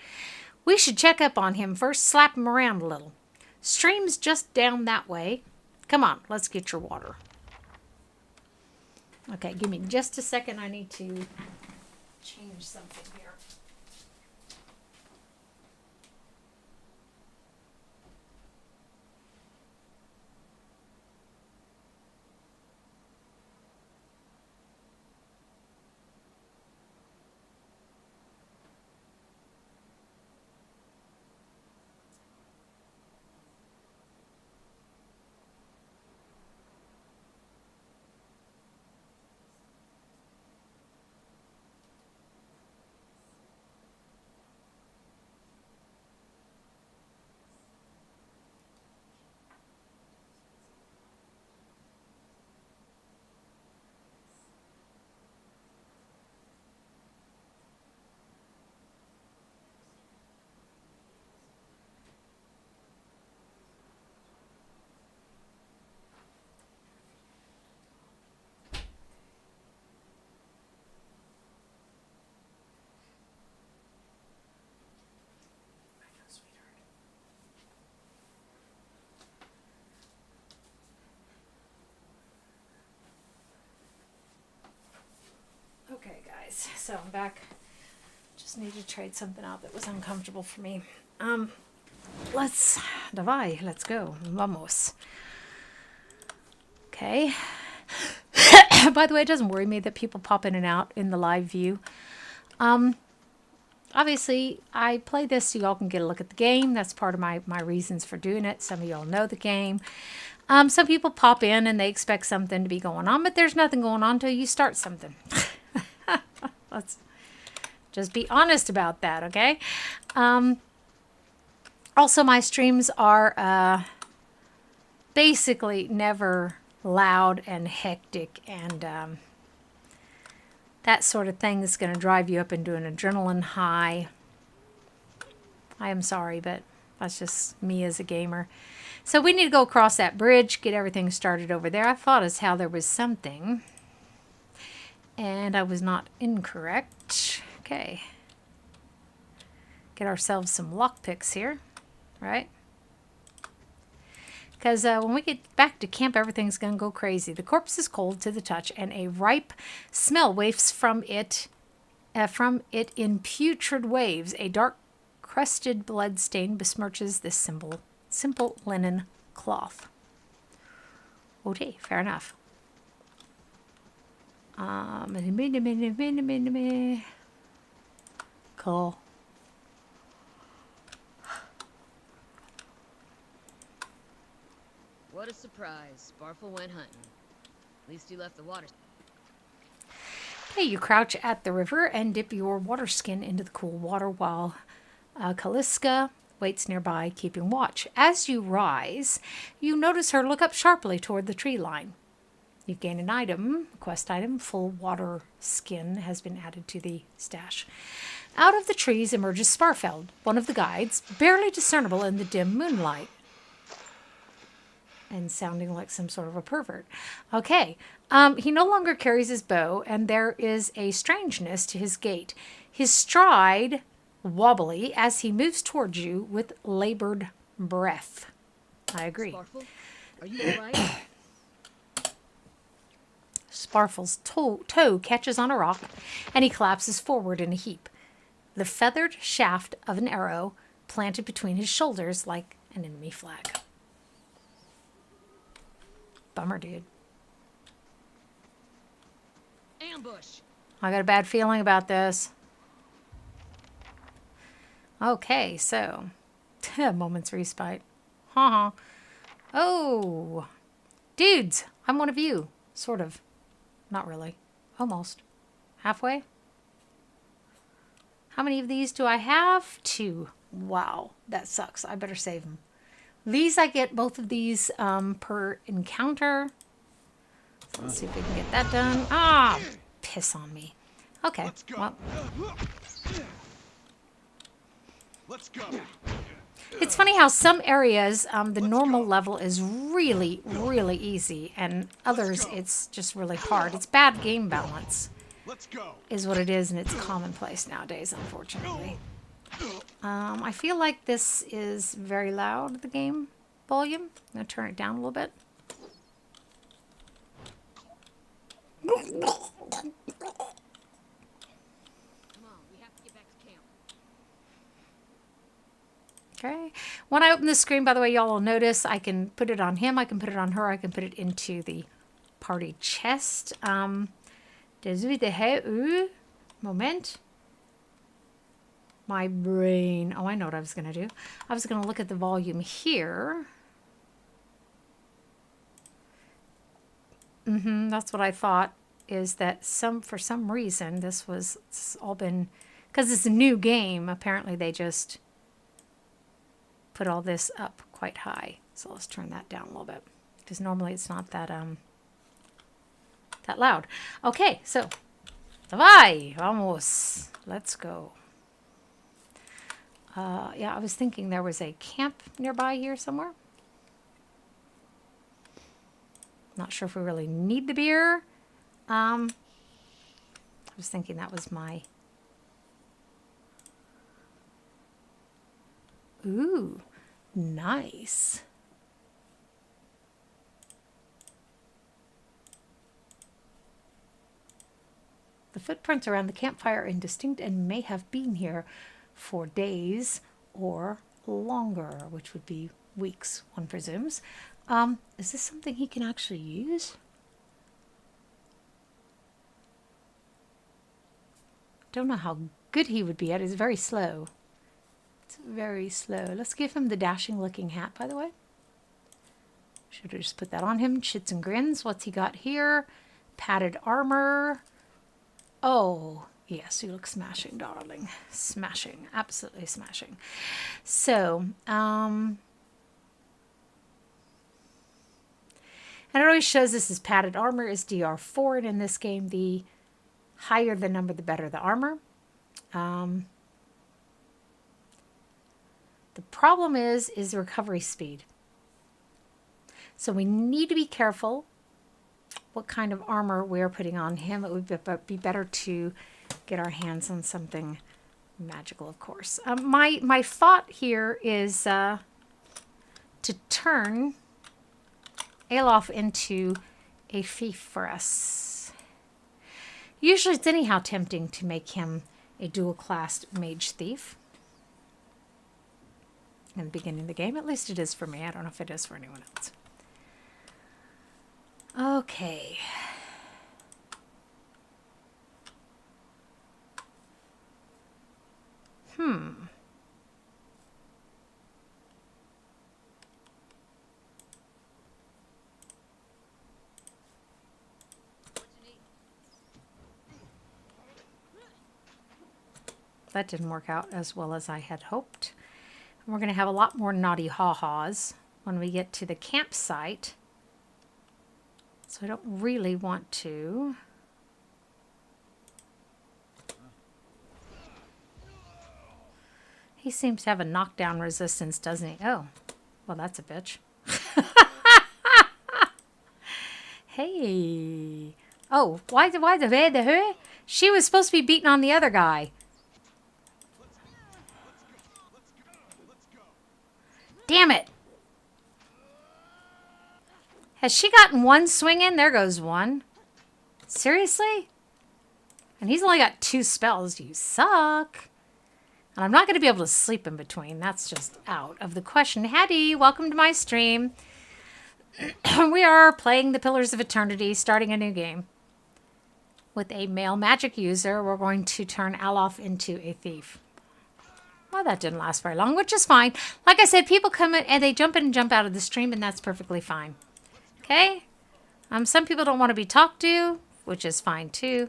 Speaker 1: We should check up on him first, slap him around a little. Stream's just down that way. Come on, let's get your water. Okay, give me just a second. I need to change something here. guys. So I'm back. Just need to trade something out that was uncomfortable for me. Let's go. Vamos. Okay. By the way, it doesn't worry me that people pop in and out in the live view. Obviously, I play this so y'all can get a look at the game. That's part of my reasons for doing it. Some of y'all know the game. Some people pop in and they expect something to be going on, but there's nothing going on until you start something. Let's just be honest about that, okay? Also, my streams are basically never loud and hectic and that sort of thing that's going to drive you up into an adrenaline high. I am sorry, but that's just me as a gamer. So we need to go across that bridge, get everything started over there. I thought as how there was something, and I was not incorrect. Okay. Get ourselves some lockpicks here, right? Because when we get back to camp, everything's going to go crazy. The corpse is cold to the touch, and a ripe smell wafts from it in putrid waves. A dark crusted blood stain besmirches this simple linen cloth. Okay, fair enough. Cool.
Speaker 5: What a surprise. Sparfle went hunting. At least he left the water.
Speaker 1: Okay, you crouch at the river and dip your water skin into the cool water while Kaliska waits nearby, keeping watch. As you rise, you notice her look up sharply toward the tree line. You've gained an item, a quest item. Full water skin has been added to the stash. Out of the trees emerges Sparfeld, one of the guides, barely discernible in the dim moonlight. And sounding like some sort of a pervert. Okay, he no longer carries his bow, and there is a strangeness to his gait. His stride wobbly as he moves towards you with labored breath. I agree.
Speaker 5: Sparfle, are you alright?
Speaker 1: Sparfle's toe catches on a rock, and he collapses forward in a heap. The feathered shaft of an arrow planted between his shoulders like an enemy flag. Bummer, dude.
Speaker 5: Ambush!
Speaker 1: I got a bad feeling about this. Okay, so. Moment's respite. Oh. Dudes, I'm one of you. Sort of. Not really. Almost. Halfway? How many of these do I have? 2. Wow, that sucks. I better save them. These, I get both of these per encounter. So let's see if we can get that done. Ah, piss on me. Okay.
Speaker 3: Let's go.
Speaker 1: Well,
Speaker 3: Let's go.
Speaker 1: it's funny how some areas the normal level is really, really easy, and others it's just really hard. It's bad game balance,
Speaker 3: Let's go.
Speaker 1: is what it is, and it's commonplace nowadays, unfortunately. I feel like this is very loud, the game volume. I'm going to turn it down a little bit.
Speaker 5: Come on, we have to get back to camp.
Speaker 1: Okay. When I open the screen, by the way, y'all will notice I can put it on him, I can put it on her, I can put it into the party chest. Moment. My brain. Oh, I know what I was going to do. I was going to look at the volume here. That's what I thought, is that for some reason it's all been, because it's a new game, apparently they just put all this up quite high. So let's turn that down a little bit, because normally it's not that that loud. Okay, so Davai, vamos. Let's go. Yeah, I was thinking there was a camp nearby here somewhere. Not sure if we really need the beer. I was thinking that was my... Ooh, nice. The footprints around the campfire are indistinct and may have been here for days or longer, which would be weeks, one presumes. Is this something he can actually use? Don't know how good he would be at it. It's very slow. It's very slow. Let's give him the dashing looking hat, by the way. Should have just put that on him. Shits and grins. What's he got here? Padded armor. Oh, yes, you look smashing, darling. Smashing. Absolutely smashing. So, and it always shows this is padded armor is DR4, and in this game, the higher the number, the better the armor. The problem is the recovery speed. So we need to be careful what kind of armor we're putting on him. It would be better to get our hands on something magical, of course. My thought here is to turn Alof into a thief for us. Usually it's anyhow tempting to make him a dual-classed mage thief in the beginning of the game. At least it is for me. I don't know if it is for anyone else. Okay. That didn't work out as well as I had hoped. And we're going to have a lot more naughty ha-has when we get to the campsite. So I don't really want to. He seems to have a knockdown resistance, doesn't he? Oh, well, that's a bitch. Hey. Oh, why the her? She was supposed to be beating on the other guy. Damn it. Has she gotten one swing in? There goes one. Seriously? And he's only got 2 spells. You suck. And I'm not going to be able to sleep in between. That's just out of the question. Hattie, welcome to my stream. We are playing the Pillars of Eternity, starting a new game. With a male magic user, we're going to turn Alof into a thief. Well, that didn't last very long, which is fine. Like I said, people come in and they jump in and jump out of the stream, and that's perfectly fine. Okay? Some people don't want to be talked to, which is fine too.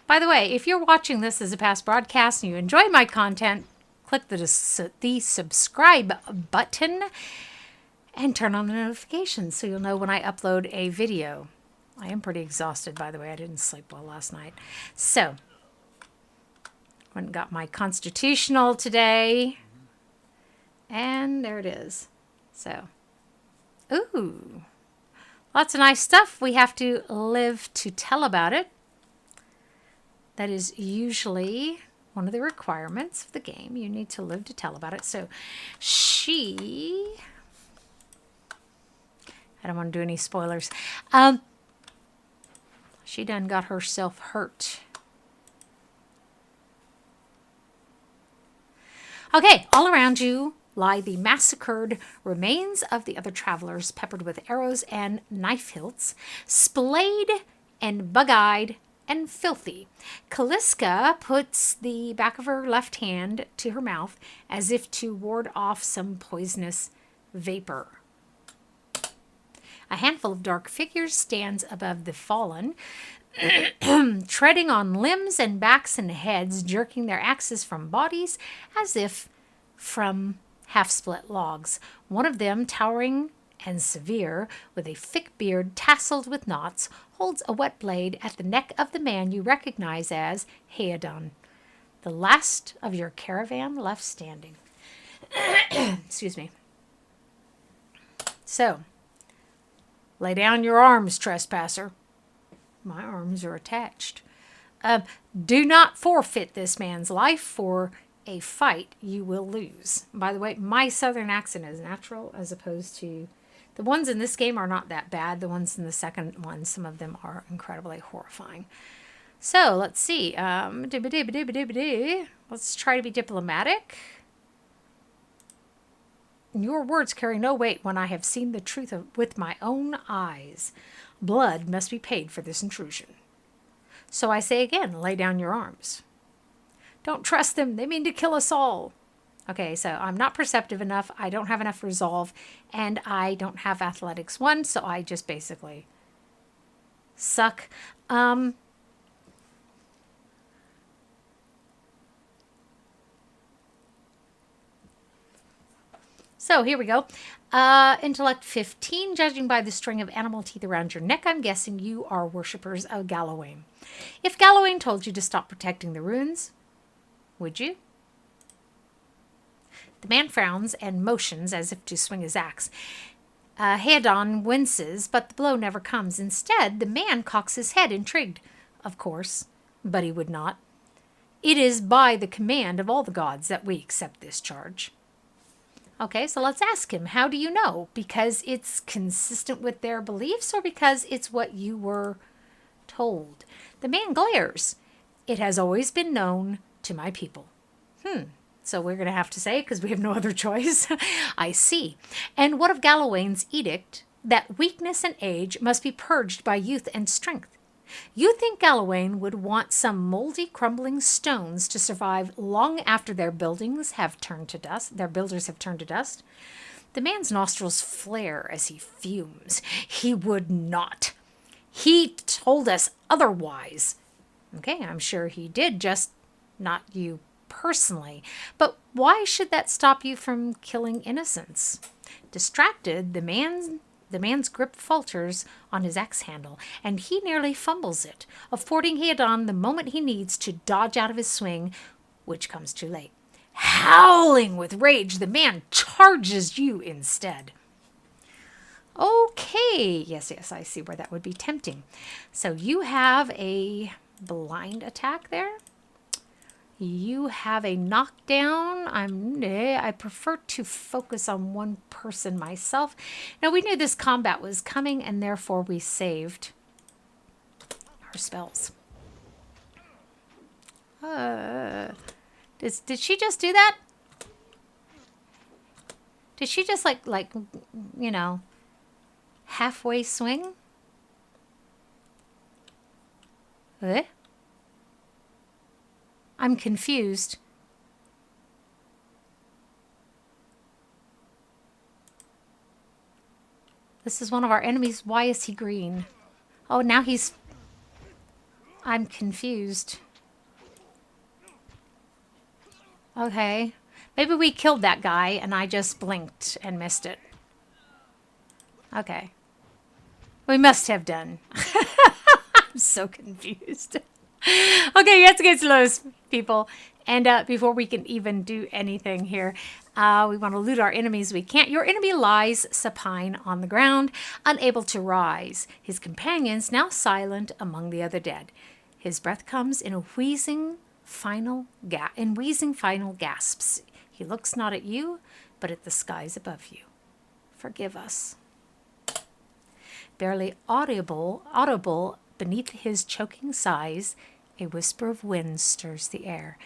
Speaker 1: By the way, if you're watching this as a past broadcast and you enjoy my content, click the subscribe button and turn on the notifications so you'll know when I upload a video. I am pretty exhausted, by the way. I didn't sleep well last night. So, went and got my constitutional today. And there it is. So, ooh. Lots of nice stuff. We have to live to tell about it. That is usually one of the requirements of the game. You need to live to tell about it. So she... I don't want to do any spoilers. She done got herself hurt. Okay, all around you lie the massacred remains of the other travelers, peppered with arrows and knife hilts, splayed and bug-eyed and filthy. Kaliska puts the back of her left hand to her mouth as if to ward off some poisonous vapor. A handful of dark figures stands above the fallen, treading on limbs and backs and heads, jerking their axes from bodies as if from half-split logs. One of them, towering and severe, with a thick beard tasseled with knots, holds a wet blade at the neck of the man you recognize as Heodon, the last of your caravan left standing. Excuse me. So, lay down your arms, trespasser. My arms are attached. Do not forfeit this man's life, for a fight you will lose. By the way, my southern accent is natural as opposed to... The ones in this game are not that bad. The ones in the second one, some of them are incredibly horrifying. So let's see. Let's try to be diplomatic. Your words carry no weight when I have seen the truth with my own eyes. Blood must be paid for this intrusion. So I say again, lay down your arms. Don't trust them. They mean to kill us all. Okay, so I'm not perceptive enough. I don't have enough resolve. And I don't have athletics 1, so I just basically suck. So here we go. Intellect 15, judging by the string of animal teeth around your neck, I'm guessing you are worshippers of Gallowayne. If Gallowayne told you to stop protecting the ruins, would you? The man frowns and motions as if to swing his axe. Hadon winces, but the blow never comes. Instead, the man cocks his head, intrigued. Of course, but he would not. It is by the command of all the gods that we accept this charge. Okay, so let's ask him, how do you know? Because it's consistent with their beliefs or because it's what you were told? The man glares. It has always been known to my people. So we're going to have to say, because we have no other choice. I see. And what of Gallowayne's edict that weakness and age must be purged by youth and strength? You think Gallowayne would want some moldy, crumbling stones to survive long after their buildings have turned to dust? Their builders have turned to dust. The man's nostrils flare as he fumes. He would not. He told us otherwise. Okay, I'm sure he did, just not you personally. But why should that stop you from killing innocents? Distracted, the man's grip falters on his axe handle, and he nearly fumbles it, affording Hadon the moment he needs to dodge out of his swing, which comes too late. Howling with rage, the man charges you instead. Okay, yes, I see where that would be tempting. So you have a blind attack there. You have a knockdown. I prefer to focus on one person myself. Now, we knew this combat was coming, and therefore we saved our spells. Did she just do that? Did she just like halfway swing? Eh? I'm confused. This is one of our enemies. Why is he green? Oh, now he's... I'm confused. Okay. Maybe we killed that guy and I just blinked and missed it. Okay. We must have done. I'm so confused. Okay, let's get to those people. And before we can even do anything here, we want to loot our enemies. We can't. Your enemy lies supine on the ground, unable to rise. His companions now silent among the other dead. His breath comes in wheezing final gasps. He looks not at you, but at the skies above you. Forgive us. Barely audible beneath his choking sighs, a whisper of wind stirs the air.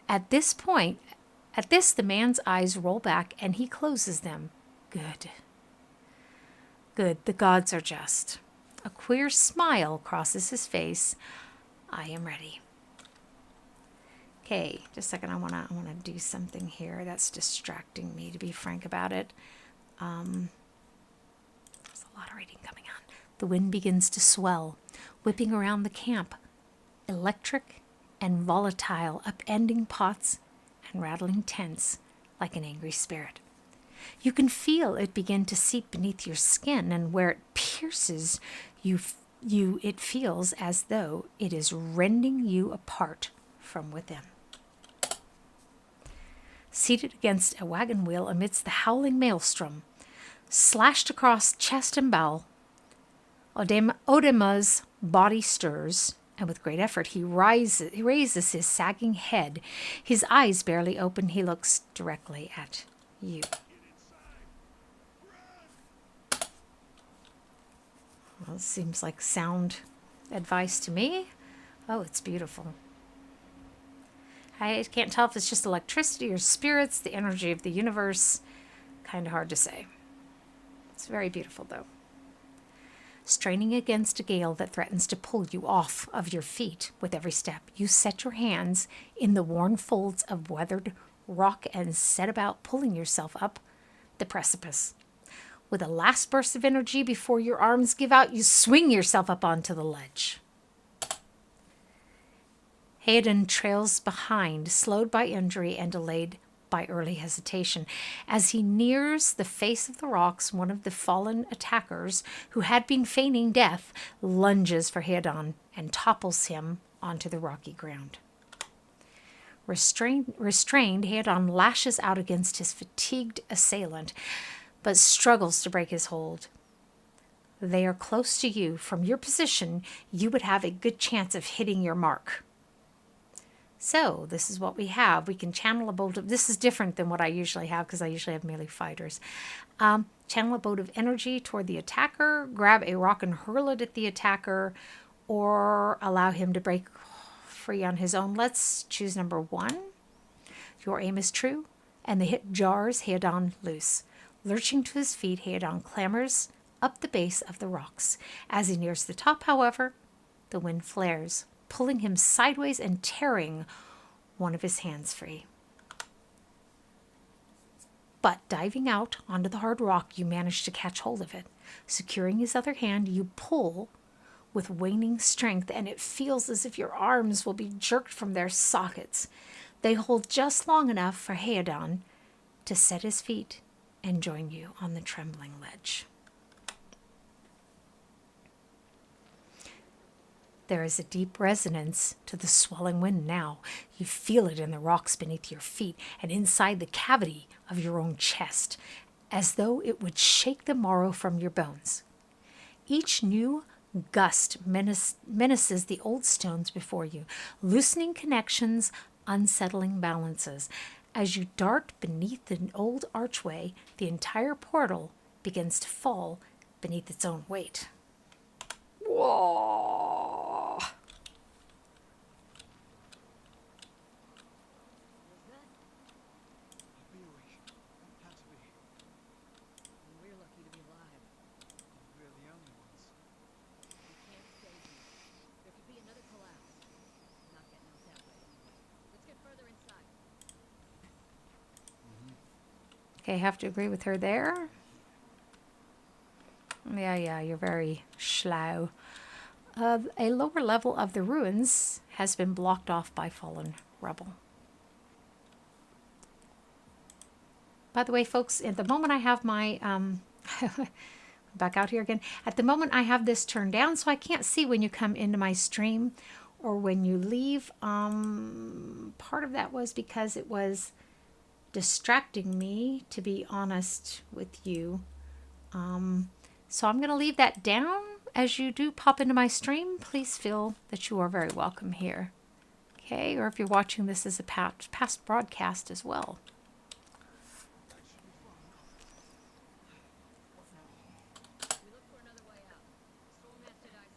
Speaker 1: At this, the man's eyes roll back and he closes them. Good. Good, the gods are just. A queer smile crosses his face. I am ready. Okay, just a second. I wanna do something here that's distracting me, to be frank about it. There's a lot of reading coming on. The wind begins to swell, whipping around the camp, electric and volatile, upending pots and rattling tents like an angry spirit. You can feel it begin to seep beneath your skin, and where it pierces it feels as though it is rending you apart from within. Seated against a wagon wheel amidst the howling maelstrom, slashed across chest and bowel, Odema's body stirs, and with great effort he raises his sagging head. His eyes barely open, he looks directly at you. Well, it seems like sound advice to me. Oh, it's beautiful. I can't tell if it's just electricity or spirits, the energy of the universe. Kind of hard to say. It's very beautiful, though. Straining against a gale that threatens to pull you off of your feet with every step, you set your hands in the worn folds of weathered rock and set about pulling yourself up the precipice. With a last burst of energy before your arms give out, you swing yourself up onto the ledge. Hayden trails behind, slowed by injury and delayed by early hesitation. As he nears the face of the rocks, one of the fallen attackers, who had been feigning death, lunges for Hayden and topples him onto the rocky ground. Restrained, Hayden lashes out against his fatigued assailant, but struggles to break his hold. They are close to you. From your position, you would have a good chance of hitting your mark. So this is what we have. We can channel a bolt of... This is different than what I usually have because I usually have melee fighters. Channel a bolt of energy toward the attacker, grab a rock and hurl it at the attacker, or allow him to break free on his own. Let's choose number 1. Your aim is true, and the hit jars Hayden loose. Lurching to his feet, Hayden clambers up the base of the rocks. As he nears the top, however, the wind flares, pulling him sideways and tearing one of his hands free. But diving out onto the hard rock, you manage to catch hold of it. Securing his other hand, you pull with waning strength, and it feels as if your arms will be jerked from their sockets. They hold just long enough for Hayden to set his feet and join you on the trembling ledge. There is a deep resonance to the swelling wind now. You feel it in the rocks beneath your feet and inside the cavity of your own chest, as though it would shake the marrow from your bones. Each new gust menaces the old stones before you, loosening connections, unsettling balances. As you dart beneath an old archway, the entire portal begins to fall beneath its own weight. Whoa!
Speaker 3: A buoy. Had to be.
Speaker 5: We're lucky to be alive.
Speaker 3: We're the only ones.
Speaker 5: We can't stay here. There could be another collapse. Not getting out that way anyway. Let's get further inside.
Speaker 1: Okay, have to agree with her there. Yeah, you're very slow. A lower level of the ruins has been blocked off by fallen rubble. By the way, folks, at the moment I have my... back out here again. At the moment I have this turned down, so I can't see when you come into my stream or when you leave. Part of that was because it was distracting me, to be honest with you. So I'm going to leave that down. As you do pop into my stream, please feel that you are very welcome here. Okay, or if you're watching this as a past broadcast as well.
Speaker 5: We look for another way out. Storm has to die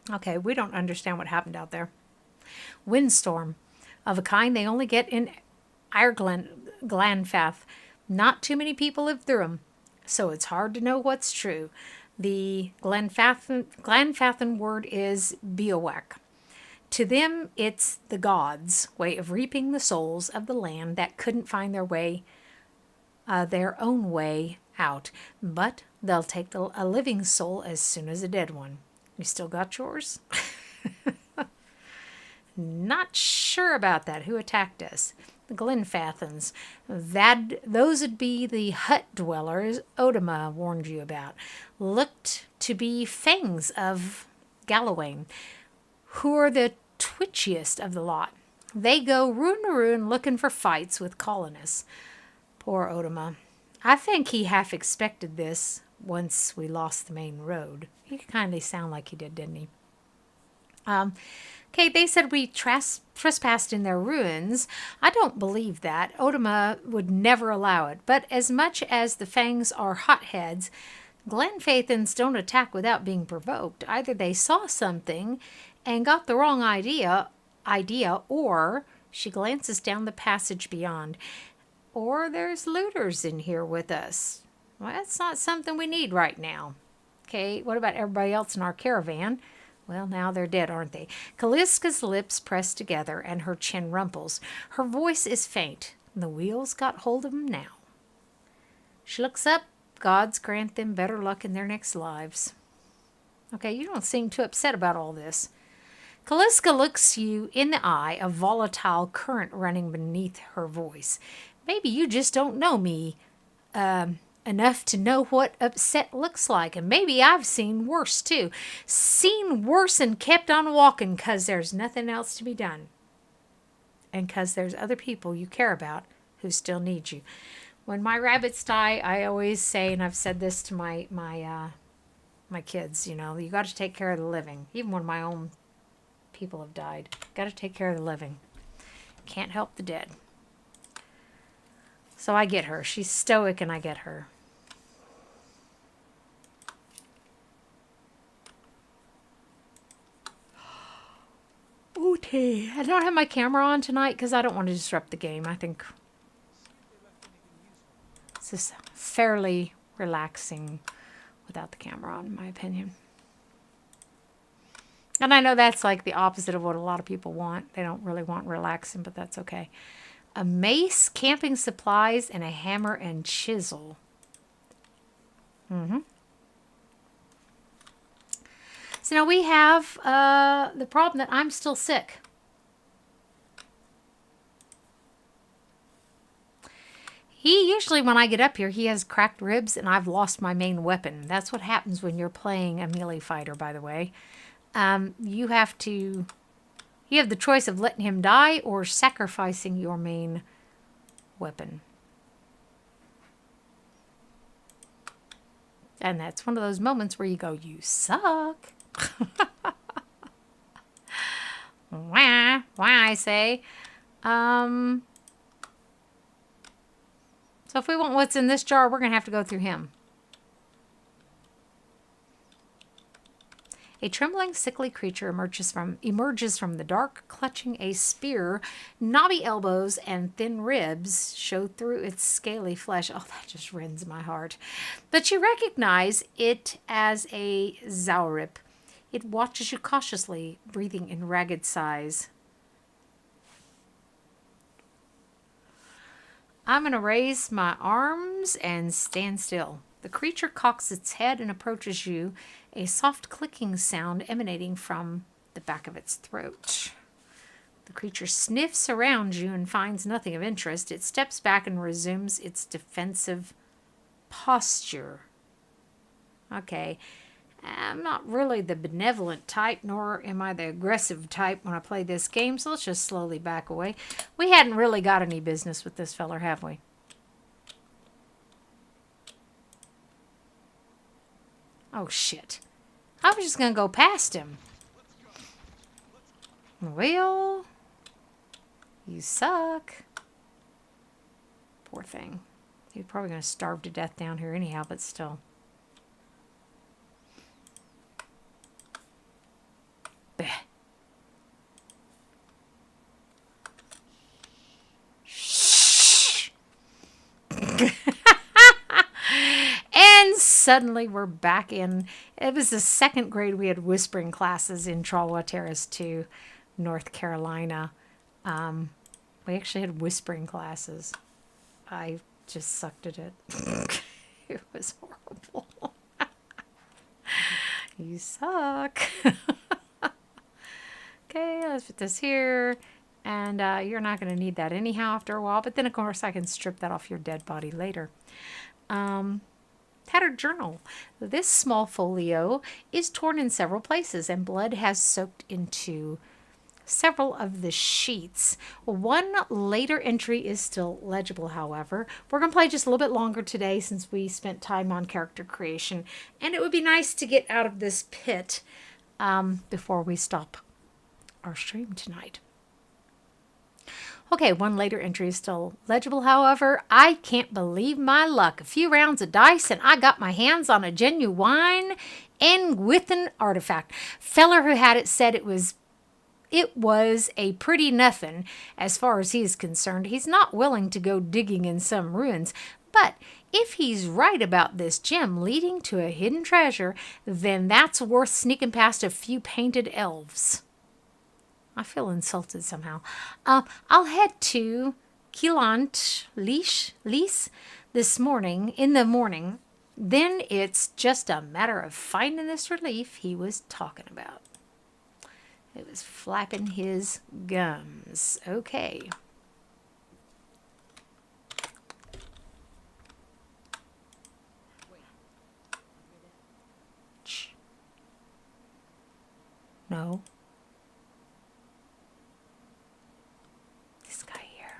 Speaker 5: sometime.
Speaker 1: Okay, we don't understand what happened out there. Windstorm, of a kind they only get in Glanfath. Not too many people live through them, so it's hard to know what's true. The Glanfathan word is Biowak. To them, it's the gods' way of reaping the souls of the land that couldn't find their own way out. But they'll take a living soul as soon as a dead one. You still got yours? Not sure about that. Who attacked us? The Glenfathans. Those would be the hut dwellers Odima warned you about. Looked to be fangs of Gallowayne, who are the twitchiest of the lot. They go ruin to ruin looking for fights with colonists. Poor Odima. I think he half expected this once we lost the main road. He kind of sounded like he did, didn't he? Okay, they said we trespassed in their ruins. I don't believe that. Odima would never allow it. But as much as the Fangs are hotheads, Glenn Faithans don't attack without being provoked. Either they saw something and got the wrong idea, or she glances down the passage beyond. Or there's looters in here with us. Well, that's not something we need right now. Okay, what about everybody else in our caravan? Well, now they're dead, aren't they? Kaliska's lips press together and her chin rumples. Her voice is faint. The wheels got hold of 'em now. She looks up. Gods grant them better luck in their next lives. Okay, you don't seem too upset about all this. Kaliska looks you in the eye, a volatile current running beneath her voice. Maybe you just don't know me enough to know what upset looks like. And maybe I've seen worse, too. Seen worse and kept on walking because there's nothing else to be done. And because there's other people you care about who still need you. When my rabbits die, I always say, and I've said this to my kids, you know, you got to take care of the living. Even when my own people have died, got to take care of the living. Can't help the dead. So I get her. She's stoic, and I get her. Okay, I don't have my camera on tonight because I don't want to disrupt the game. I think this is fairly relaxing without the camera on, in my opinion. And I know that's like the opposite of what a lot of people want. They don't really want relaxing, but that's okay. A mace, camping supplies, and a hammer and chisel. So now we have the problem that I'm still sick. He usually, when I get up here, he has cracked ribs and I've lost my main weapon. That's what happens when you're playing a melee fighter, by the way. You have the choice of letting him die or sacrificing your main weapon. And that's one of those moments where you go, you suck. Wah, I say. So if we want what's in this jar, we're going to have to go through him. A trembling, sickly creature emerges from the dark, clutching a spear. Knobby elbows and thin ribs show through its scaly flesh. Oh, that just rends my heart. But you recognize it as a Zaurip. It watches you cautiously, breathing in ragged sighs. I'm going to raise my arms and stand still. The creature cocks its head and approaches you, a soft clicking sound emanating from the back of its throat. The creature sniffs around you and finds nothing of interest. It steps back and resumes its defensive posture. Okay, I'm not really the benevolent type, nor am I the aggressive type when I play this game, so let's just slowly back away. We hadn't really got any business with this feller, have we? Oh, shit. I was just going to go past him. Well, you suck. Poor thing. He's probably going to starve to death down here anyhow, but still. Bleh. Shh. And suddenly we're back in. It was the second grade we had whispering classes in Trawwa Terrace 2, North Carolina. We actually had whispering classes. I just sucked at it. It was horrible. You suck. Okay, let's put this here. And you're not going to need that anyhow after a while. But then, of course, I can strip that off your dead body later. Tattered journal. This small folio is torn in several places, and blood has soaked into several of the sheets. One later entry is still legible, however. We're going to play just a little bit longer today since we spent time on character creation. And it would be nice to get out of this pit before we stop our stream tonight. Okay, one later entry is still legible, however. I can't believe my luck. A few rounds of dice and I got my hands on a genuine Engwithan artifact. Feller who had it said it was a pretty nothing as far as he is concerned. He's not willing to go digging in some ruins, but if he's right about this gem leading to a hidden treasure, then that's worth sneaking past a few painted elves. I feel insulted somehow. I'll head to Kilant Lease this morning, in the morning. Then it's just a matter of finding this relief he was talking about. It was flapping his gums. Okay. Shh. No. This guy here.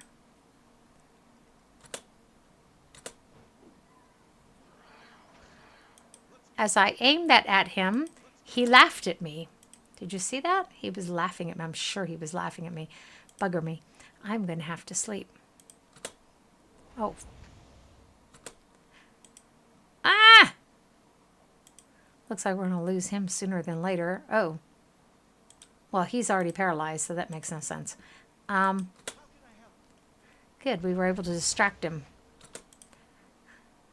Speaker 1: As I aimed that at him, he laughed at me. Did you see that? He was laughing at me. I'm sure he was laughing at me. Bugger me. I'm going to have to sleep. Oh. Ah! Looks like we're going to lose him sooner than later. Oh. Well, he's already paralyzed, so that makes no sense. Good. We were able to distract him.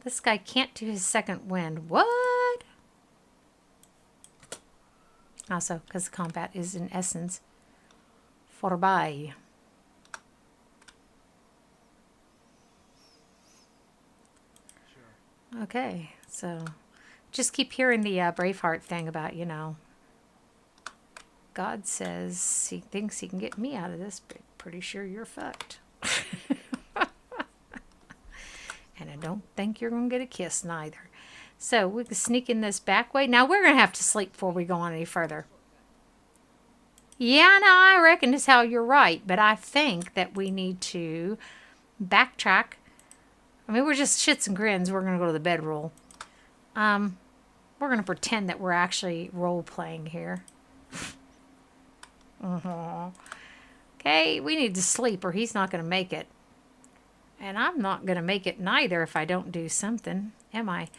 Speaker 1: This guy can't do his second wind. What? Also, because the combat is in essence vorbei.
Speaker 3: Sure.
Speaker 1: Okay, so just keep hearing the Braveheart thing about, you know, God says he thinks he can get me out of this, but pretty sure you're fucked. And I don't think you're going to get a kiss neither. So we can sneak in this back way. Now we're going to have to sleep before we go on any further. Yeah, no, I reckon is how you're right. But I think that we need to backtrack. I mean, we're just shits and grins. We're going to go to the bedroll. We're going to pretend that we're actually role-playing here. Okay, we need to sleep or he's not going to make it. And I'm not going to make it neither if I don't do something. Am I?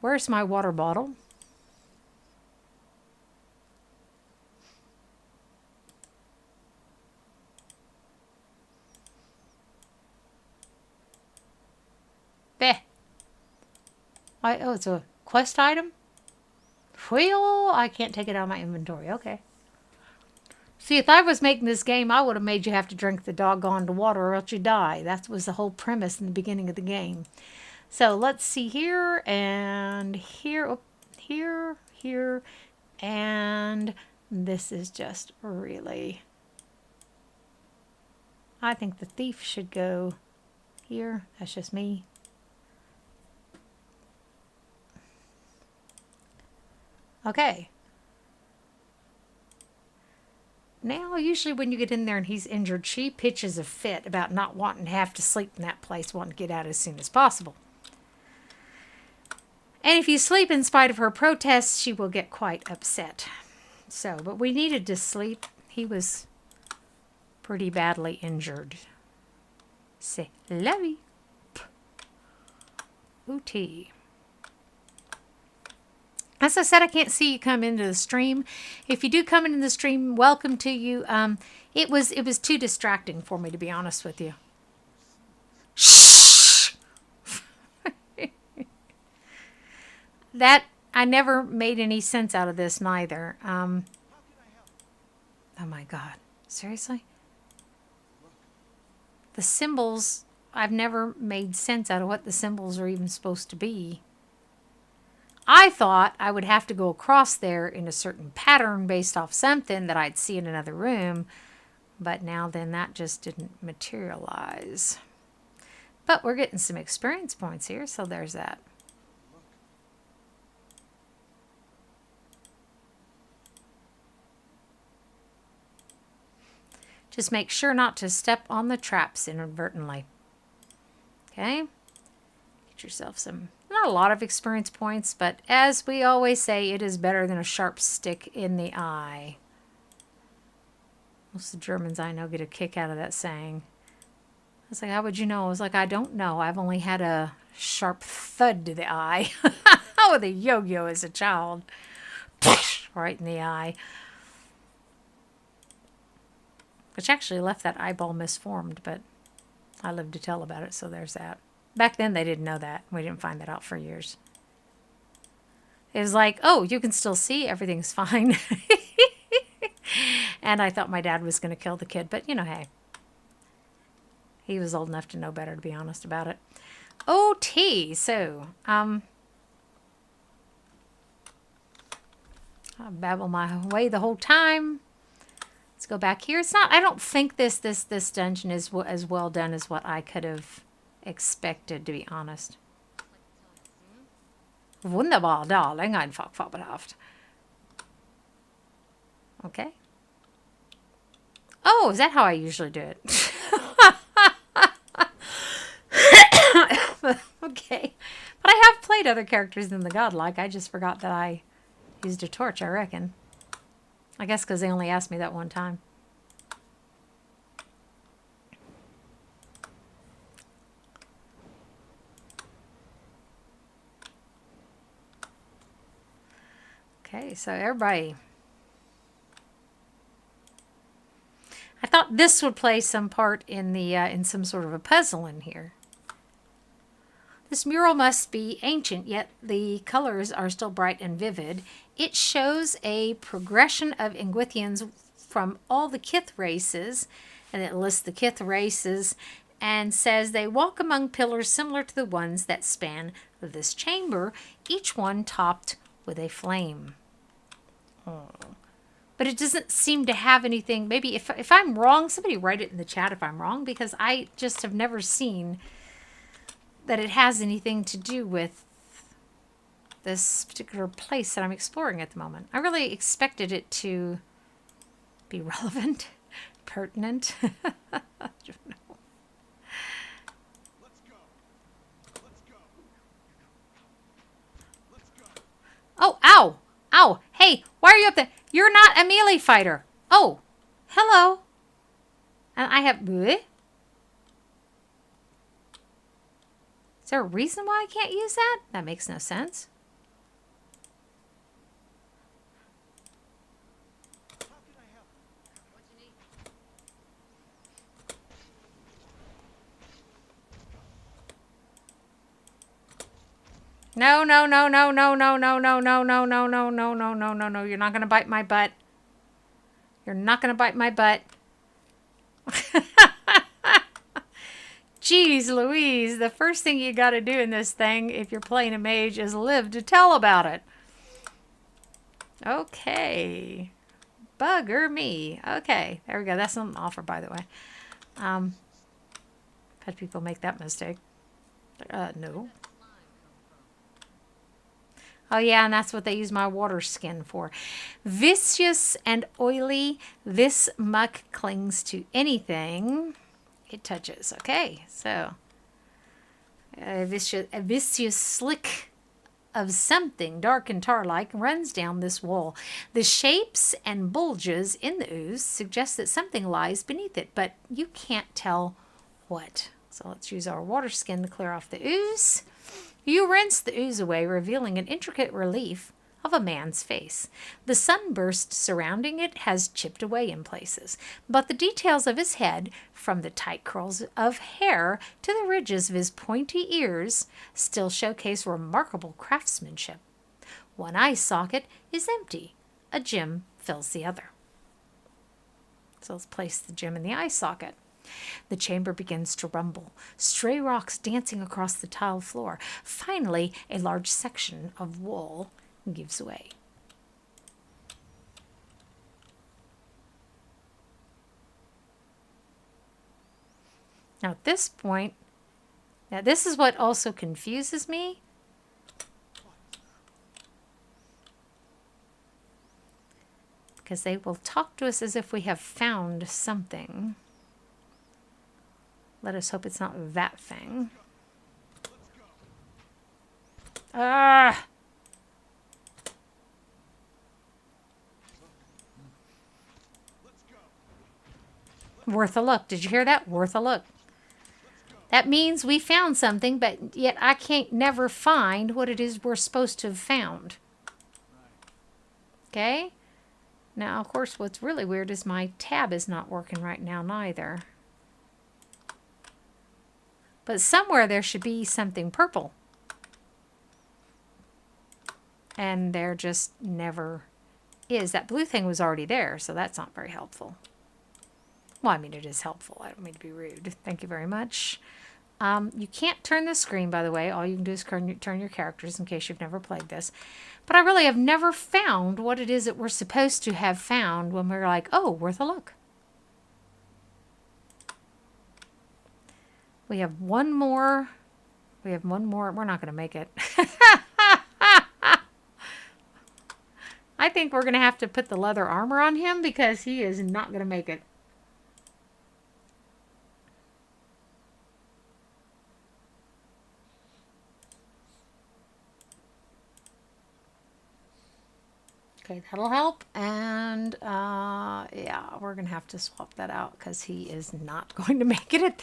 Speaker 1: Where's my water bottle? Beh. Oh, it's a quest item? Well, I can't take it out of my inventory. Okay. See, if I was making this game, I would have made you have to drink the doggone water or else you die. That was the whole premise in the beginning of the game. So let's see here and here, oh, here, and this is just really... I think the thief should go here. That's just me. Okay. Now, usually when you get in there and he's injured, she pitches a fit about not wanting to have to sleep in that place, wanting to get out as soon as possible. And if you sleep in spite of her protests, she will get quite upset. So, but we needed to sleep. He was pretty badly injured. C'est la vie. Ooty. As I said, I can't see you come into the stream. If you do come into the stream, welcome to you. It was too distracting for me, to be honest with you. Shh! That, I never made any sense out of this neither. Oh my God. Seriously? The symbols, I've never made sense out of what the symbols are even supposed to be. I thought I would have to go across there in a certain pattern based off something that I'd see in another room. But now then that just didn't materialize. But we're getting some experience points here, so there's that. Just make sure not to step on the traps inadvertently. Okay? Get yourself some, not a lot of experience points, but as we always say, it is better than a sharp stick in the eye. Most of the Germans I know get a kick out of that saying. was like, how would you know? I was like, I don't know. I've only had a sharp thud to the eye. With a yo-yo as a child. Right in the eye. Which actually left that eyeball misformed, but I lived to tell about it, so there's that. Back then, they didn't know that. We didn't find that out for years. It was like, oh, you can still see. Everything's fine. And I thought my dad was going to kill the kid. But, you know, hey. He was old enough to know better, to be honest about it. OT. So, I babble my way the whole time. Let's go back here. It's not, I don't think this dungeon is as well done as what I could have expected, to be honest. Wunderbar, darling. Einfach fabelhaft. Okay. Oh, is that how I usually do it? Okay. But I have played other characters than the godlike. I just forgot that I used a torch, I reckon. I guess because they only asked me that one time. Okay, so everybody. I thought this would play some part in the in some sort of a puzzle in here. This mural must be ancient, yet the colors are still bright and vivid. It shows a progression of Ingwithians from all the Kith races, and it lists the Kith races and says they walk among pillars similar to the ones that span this chamber, each one topped with a flame. Oh. But it doesn't seem to have anything. Maybe if I'm wrong, somebody write it in the chat if I'm wrong, because I just have never seen that it has anything to do with this particular place that I'm exploring at the moment. I really expected it to be relevant, pertinent. I don't know.
Speaker 3: Let's go. Let's go. Let's go.
Speaker 1: Oh, ow! Ow! Hey, why are you up there? You're not a melee fighter. Oh, hello. And I have... Bleh? Is there a reason why I can't use that? That makes no sense.
Speaker 3: How can I help?
Speaker 5: What you need?
Speaker 1: No, no, no, no, no, no, no, no, no, no, no, no, no, no, no, no, no. You're not going to bite my butt. You're not going to bite my butt. Jeez Louise, the first thing you got to do in this thing, if you're playing a mage, is live to tell about it. Okay. Bugger me. Okay, there we go. That's not an offer, by the way. I've had people make that mistake. No. Oh yeah, and that's what they use my water skin for. Viscous and oily, this muck clings to anything it touches. Okay, so a viscous slick of something dark and tar-like runs down this wall. The shapes and bulges in the ooze suggest that something lies beneath it, but you can't tell what. So let's use our water skin to clear off the ooze. You rinse the ooze away, revealing an intricate relief of a man's face. The sunburst surrounding it has chipped away in places, but the details of his head, from the tight curls of hair to the ridges of his pointy ears, still showcase remarkable craftsmanship. One eye socket is empty. A gem fills the other. So let's place the gem in the eye socket. The chamber begins to rumble, stray rocks dancing across the tile floor. Finally, a large section of wall gives way. Now at this point, now this is what also confuses me. Because they will talk to us as if we have found something. Let us hope it's not that thing. Ah! Worth a look. Did you hear that? Worth a look. That means we found something, but yet I can't never find what it is we're supposed to have found. Okay? Now, of course, what's really weird is my tab is not working right now neither. But somewhere there should be something purple. And there just never is. That blue thing was already there, so that's not very helpful. Well, I mean, it is helpful. I don't mean to be rude. Thank you very much. You can't turn the screen, by the way. All you can do is turn your characters in case you've never played this. But I really have never found what it is that we're supposed to have found when we're like, oh, worth a look. We have one more. We have one more. We're not going to make it. I think we're going to have to put the leather armor on him because he is not going to make it. Okay, that'll help. And yeah, we're going to have to swap that out because he is not going to make it at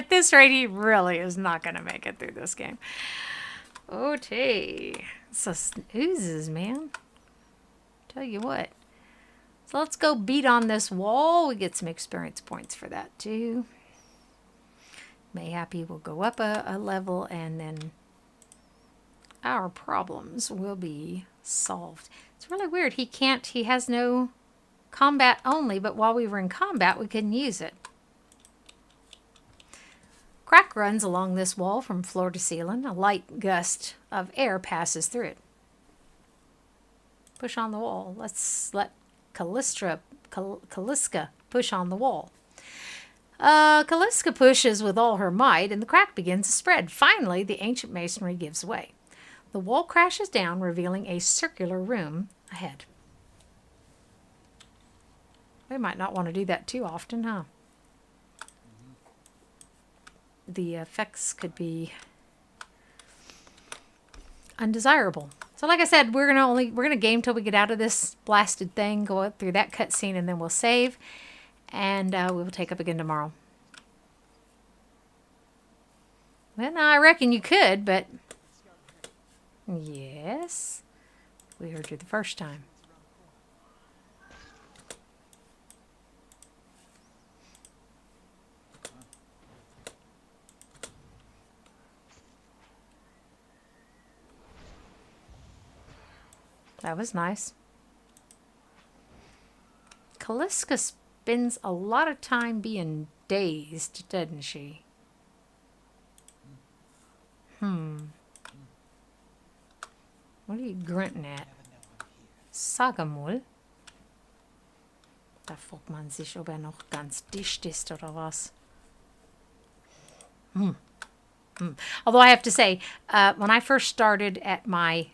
Speaker 1: this rate. He really is not going to make it through this game. Okay. So oozes, man. Tell you what. So let's go beat on this wall. We get some experience points for that too. Mayhappy will go up a level and then our problems will be solved. It's really weird. He has no combat only, but while we were in combat, we couldn't use it. Crack runs along this wall from floor to ceiling. A light gust of air passes through it. Push on the wall. Let's let Calliska push on the wall. Calliska pushes with all her might, and the crack begins to spread. Finally, the ancient masonry gives way. The wall crashes down, revealing a circular room ahead. We might not want to do that too often, huh? The effects could be undesirable. So like I said, we're gonna game till we get out of this blasted thing, go up through that cutscene, and then we'll save, and we will take up again tomorrow. Well, I reckon you could, but yes, we heard you the first time. That was nice. Calliska spends a lot of time being dazed, doesn't she? What are you grunting at? Sagamul. Da fragt man sich, ob noch ganz dicht ist oder was. Although I have to say, when I first started at my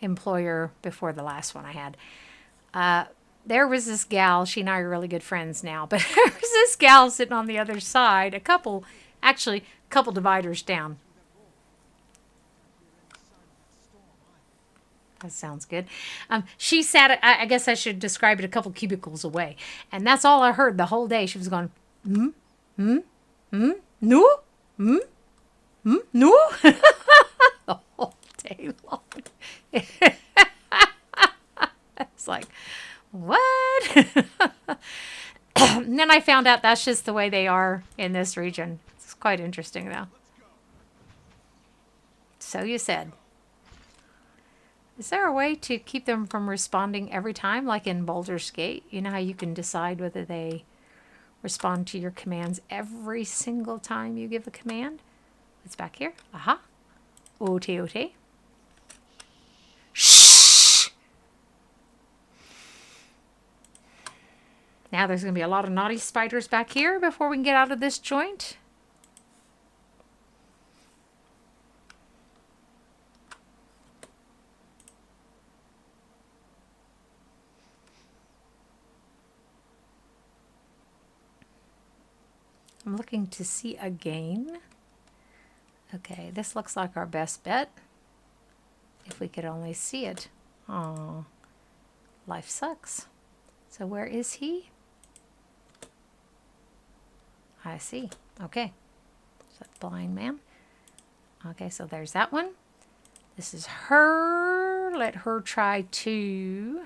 Speaker 1: employer before the last one I had, there was this gal. She and I are really good friends now, but there was this gal sitting on the other side, a couple dividers down. That sounds good. She sat, I guess I should describe it, a couple cubicles away. And that's all I heard the whole day. She was going, no? No? The whole day long. It's like, what? And then I found out that's just the way they are in this region. It's quite interesting, though. So you said. Is there a way to keep them from responding every time, like in Baldur's Gate? You know how you can decide whether they respond to your commands every single time you give a command? It's back here. Aha. Ote. Shh! Now there's going to be a lot of naughty spiders back here before we can get out of this joint. I'm looking to see again. Okay, this looks like our best bet. If we could only see it. Oh, life sucks. So where is he? I see. Okay. Is that the blind man? Okay, so there's that one. This is her. Let her try to...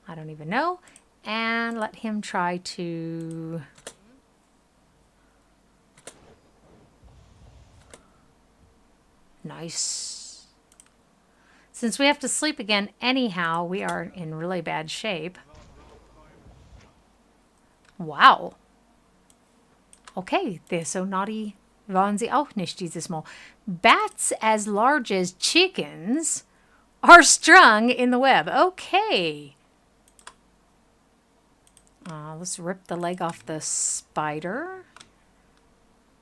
Speaker 1: I don't even know. And let him try to... Nice. Since we have to sleep again anyhow, we are in really bad shape. Wow. Okay, they're so naughty. Waren sie auch nicht dieses Mal. Bats as large as chickens are strung in the web. Okay. Let's rip the leg off the spider.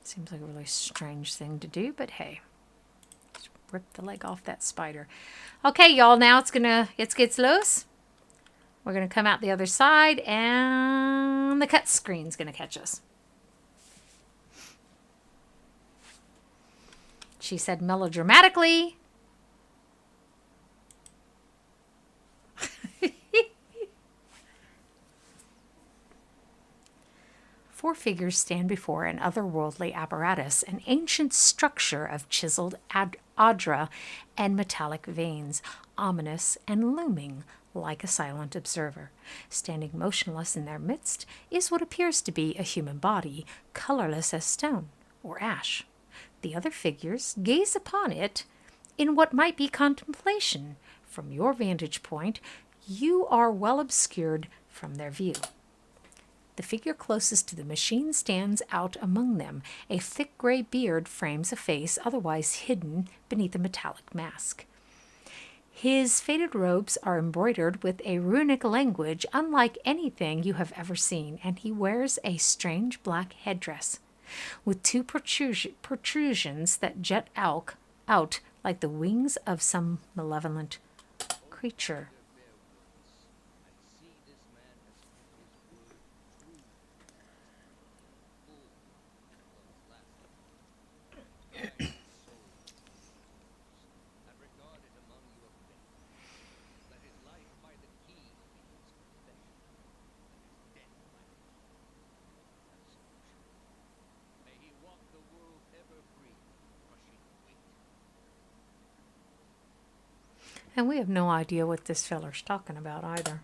Speaker 1: Seems like a really strange thing to do, but hey. Let's rip the leg off that spider. Okay, y'all, now it gets loose. We're gonna come out the other side and the cut screen's gonna catch us. She said melodramatically. Four figures stand before an otherworldly apparatus, an ancient structure of chiseled adra and metallic veins, ominous and looming like a silent observer. Standing motionless in their midst is what appears to be a human body, colorless as stone or ash. The other figures gaze upon it in what might be contemplation. From your vantage point, you are well obscured from their view. The figure closest to the machine stands out among them. A thick gray beard frames a face otherwise hidden beneath a metallic mask. His faded robes are embroidered with a runic language unlike anything you have ever seen, and he wears a strange black headdress with two protrusions that jut out like the wings of some malevolent creature. And we have no idea what this feller's talking about either.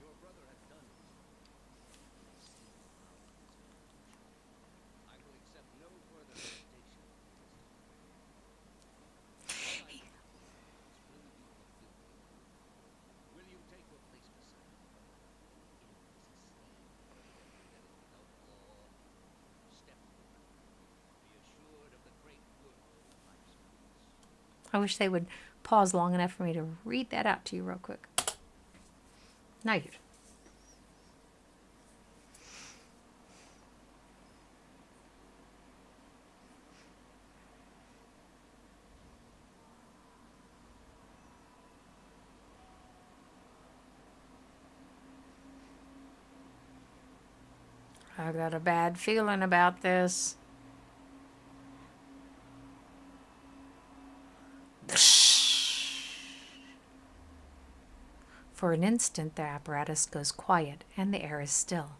Speaker 1: I wish they would pause long enough for me to read that out to you real quick. Now you. I got a bad feeling about this. For an instant, the apparatus goes quiet and the air is still.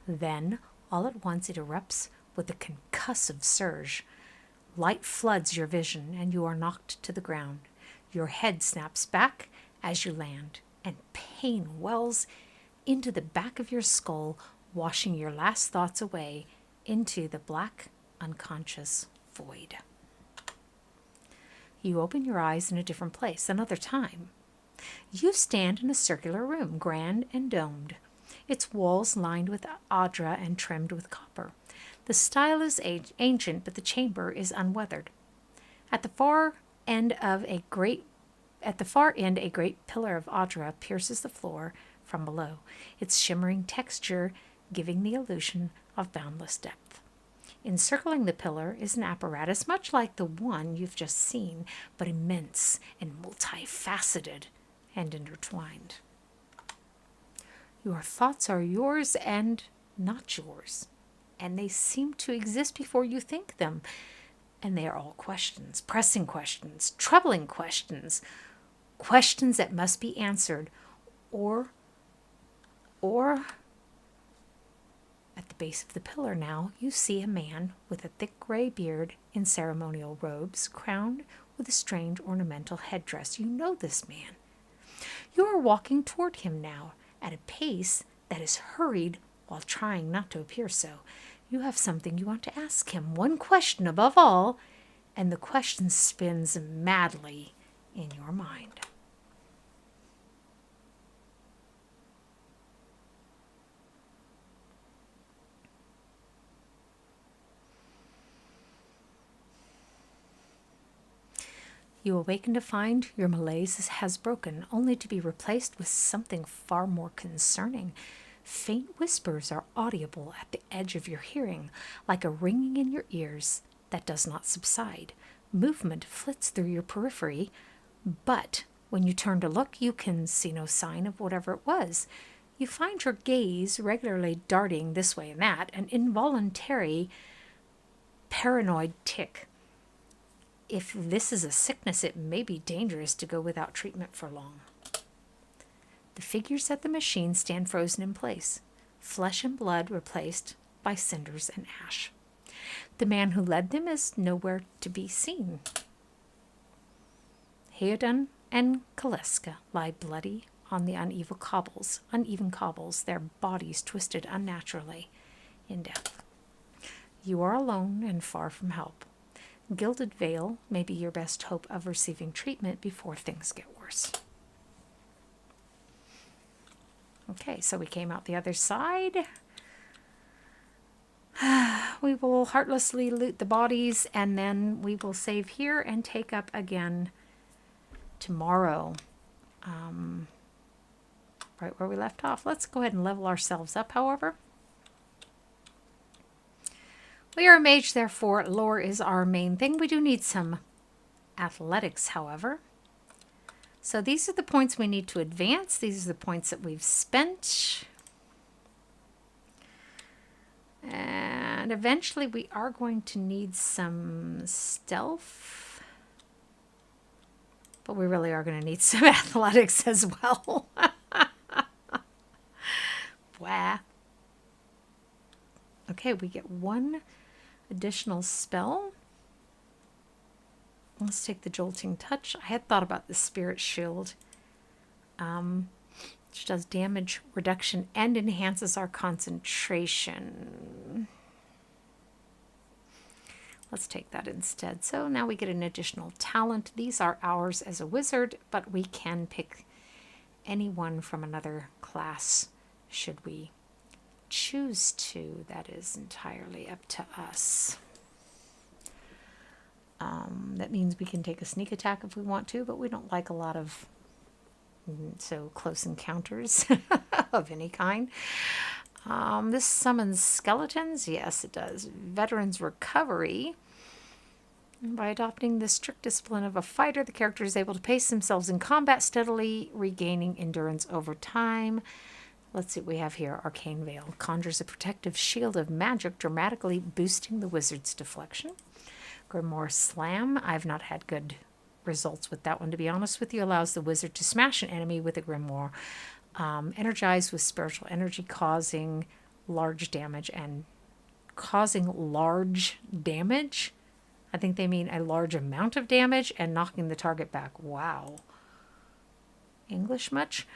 Speaker 1: Then, all at once, it erupts with a concussive surge. Light floods your vision and you are knocked to the ground. Your head snaps back as you land, and pain wells into the back of your skull, washing your last thoughts away into the black, unconscious void. You open your eyes in a different place, another time. You stand in a circular room, grand and domed, its walls lined with adra and trimmed with copper. The style is ancient, but the chamber is unweathered. At the far end, a great pillar of adra pierces the floor from below, its shimmering texture giving the illusion of boundless depth. Encircling the pillar is an apparatus much like the one you've just seen, but immense and multifaceted and intertwined. Your thoughts are yours and not yours, and they seem to exist before you think them. And they are all questions, pressing questions, troubling questions, questions that must be answered, or At the base of the pillar now, you see a man with a thick gray beard in ceremonial robes, crowned with a strange ornamental headdress. You know this man. You are walking toward him now at a pace that is hurried while trying not to appear so. You have something you want to ask him, one question above all, and the question spins madly in your mind. You awaken to find your malaise has broken, only to be replaced with something far more concerning. Faint whispers are audible at the edge of your hearing, like a ringing in your ears that does not subside. Movement flits through your periphery, but when you turn to look, you can see no sign of whatever it was. You find your gaze regularly darting this way and that, an involuntary paranoid tic. If this is a sickness, it may be dangerous to go without treatment for long. The figures at the machine stand frozen in place, flesh and blood replaced by cinders and ash. The man who led them is nowhere to be seen. Heodan and Kaleska lie bloody on the uneven cobbles, their bodies twisted unnaturally in death. You are alone and far from help. Gilded Veil may be your best hope of receiving treatment before things get worse. Okay, so we came out the other side. We will heartlessly loot the bodies, and then we will save here and take up again tomorrow. Right where we left off. Let's go ahead and level ourselves up, however. We are a mage, therefore lore is our main thing. We do need some athletics, however. So these are the points we need to advance. These are the points that we've spent. And eventually we are going to need some stealth. But we really are going to need some athletics as well. Wow. Okay, we get one additional spell. Let's take the Jolting Touch. I had thought about the Spirit Shield, which does damage reduction and enhances our concentration. Let's take that instead. So now we get an additional talent. These are ours as a wizard, but we can pick anyone from another class should we choose to. That is entirely up to us. That means we can take a sneak attack if we want to, but we don't like a lot of so close encounters of any kind. This summons skeletons. Yes, it does. Veterans recovery. By adopting the strict discipline of a fighter, the character is able to pace themselves in combat steadily, regaining endurance over time. Let's see what we have here. Arcane Veil conjures a protective shield of magic, dramatically boosting the wizard's deflection. Grimoire Slam. I've not had good results with that one, to be honest with you. Allows the wizard to smash an enemy with a grimoire. Energized with spiritual energy, causing large damage and causing large damage. I think they mean a large amount of damage and knocking the target back. Wow. English much?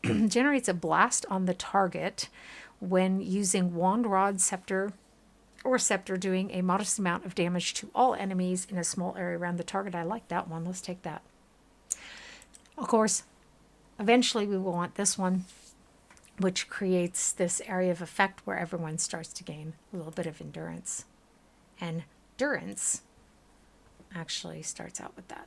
Speaker 1: Generates a blast on the target when using wand, rod, scepter, or scepter, doing a modest amount of damage to all enemies in a small area around the target. I like that one. Let's take that. Of course, eventually we will want this one, which creates this area of effect where everyone starts to gain a little bit of endurance. And endurance actually starts out with that.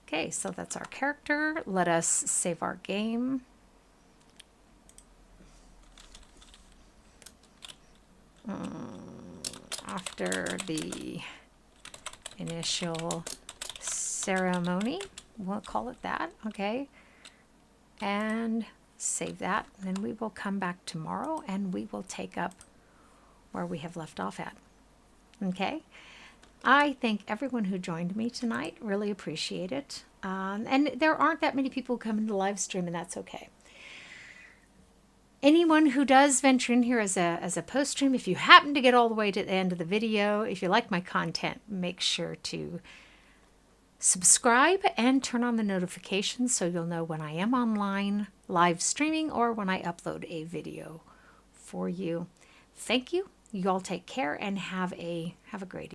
Speaker 1: Okay, so that's our character. Let us save our game. After the initial ceremony, we'll call it that, okay? And save that. And then we will come back tomorrow and we will take up where we have left off at. Okay? I thank everyone who joined me tonight. Really appreciate it. And there aren't that many people who come into the live stream, and that's okay. anyone who does venture in here as a post stream, if you happen to get all the way to the end of the video, if you like my content, make sure to subscribe and turn on the notifications so you'll know when I am online live streaming or when I upload a video for you. Thank you. You all take care and have a great evening.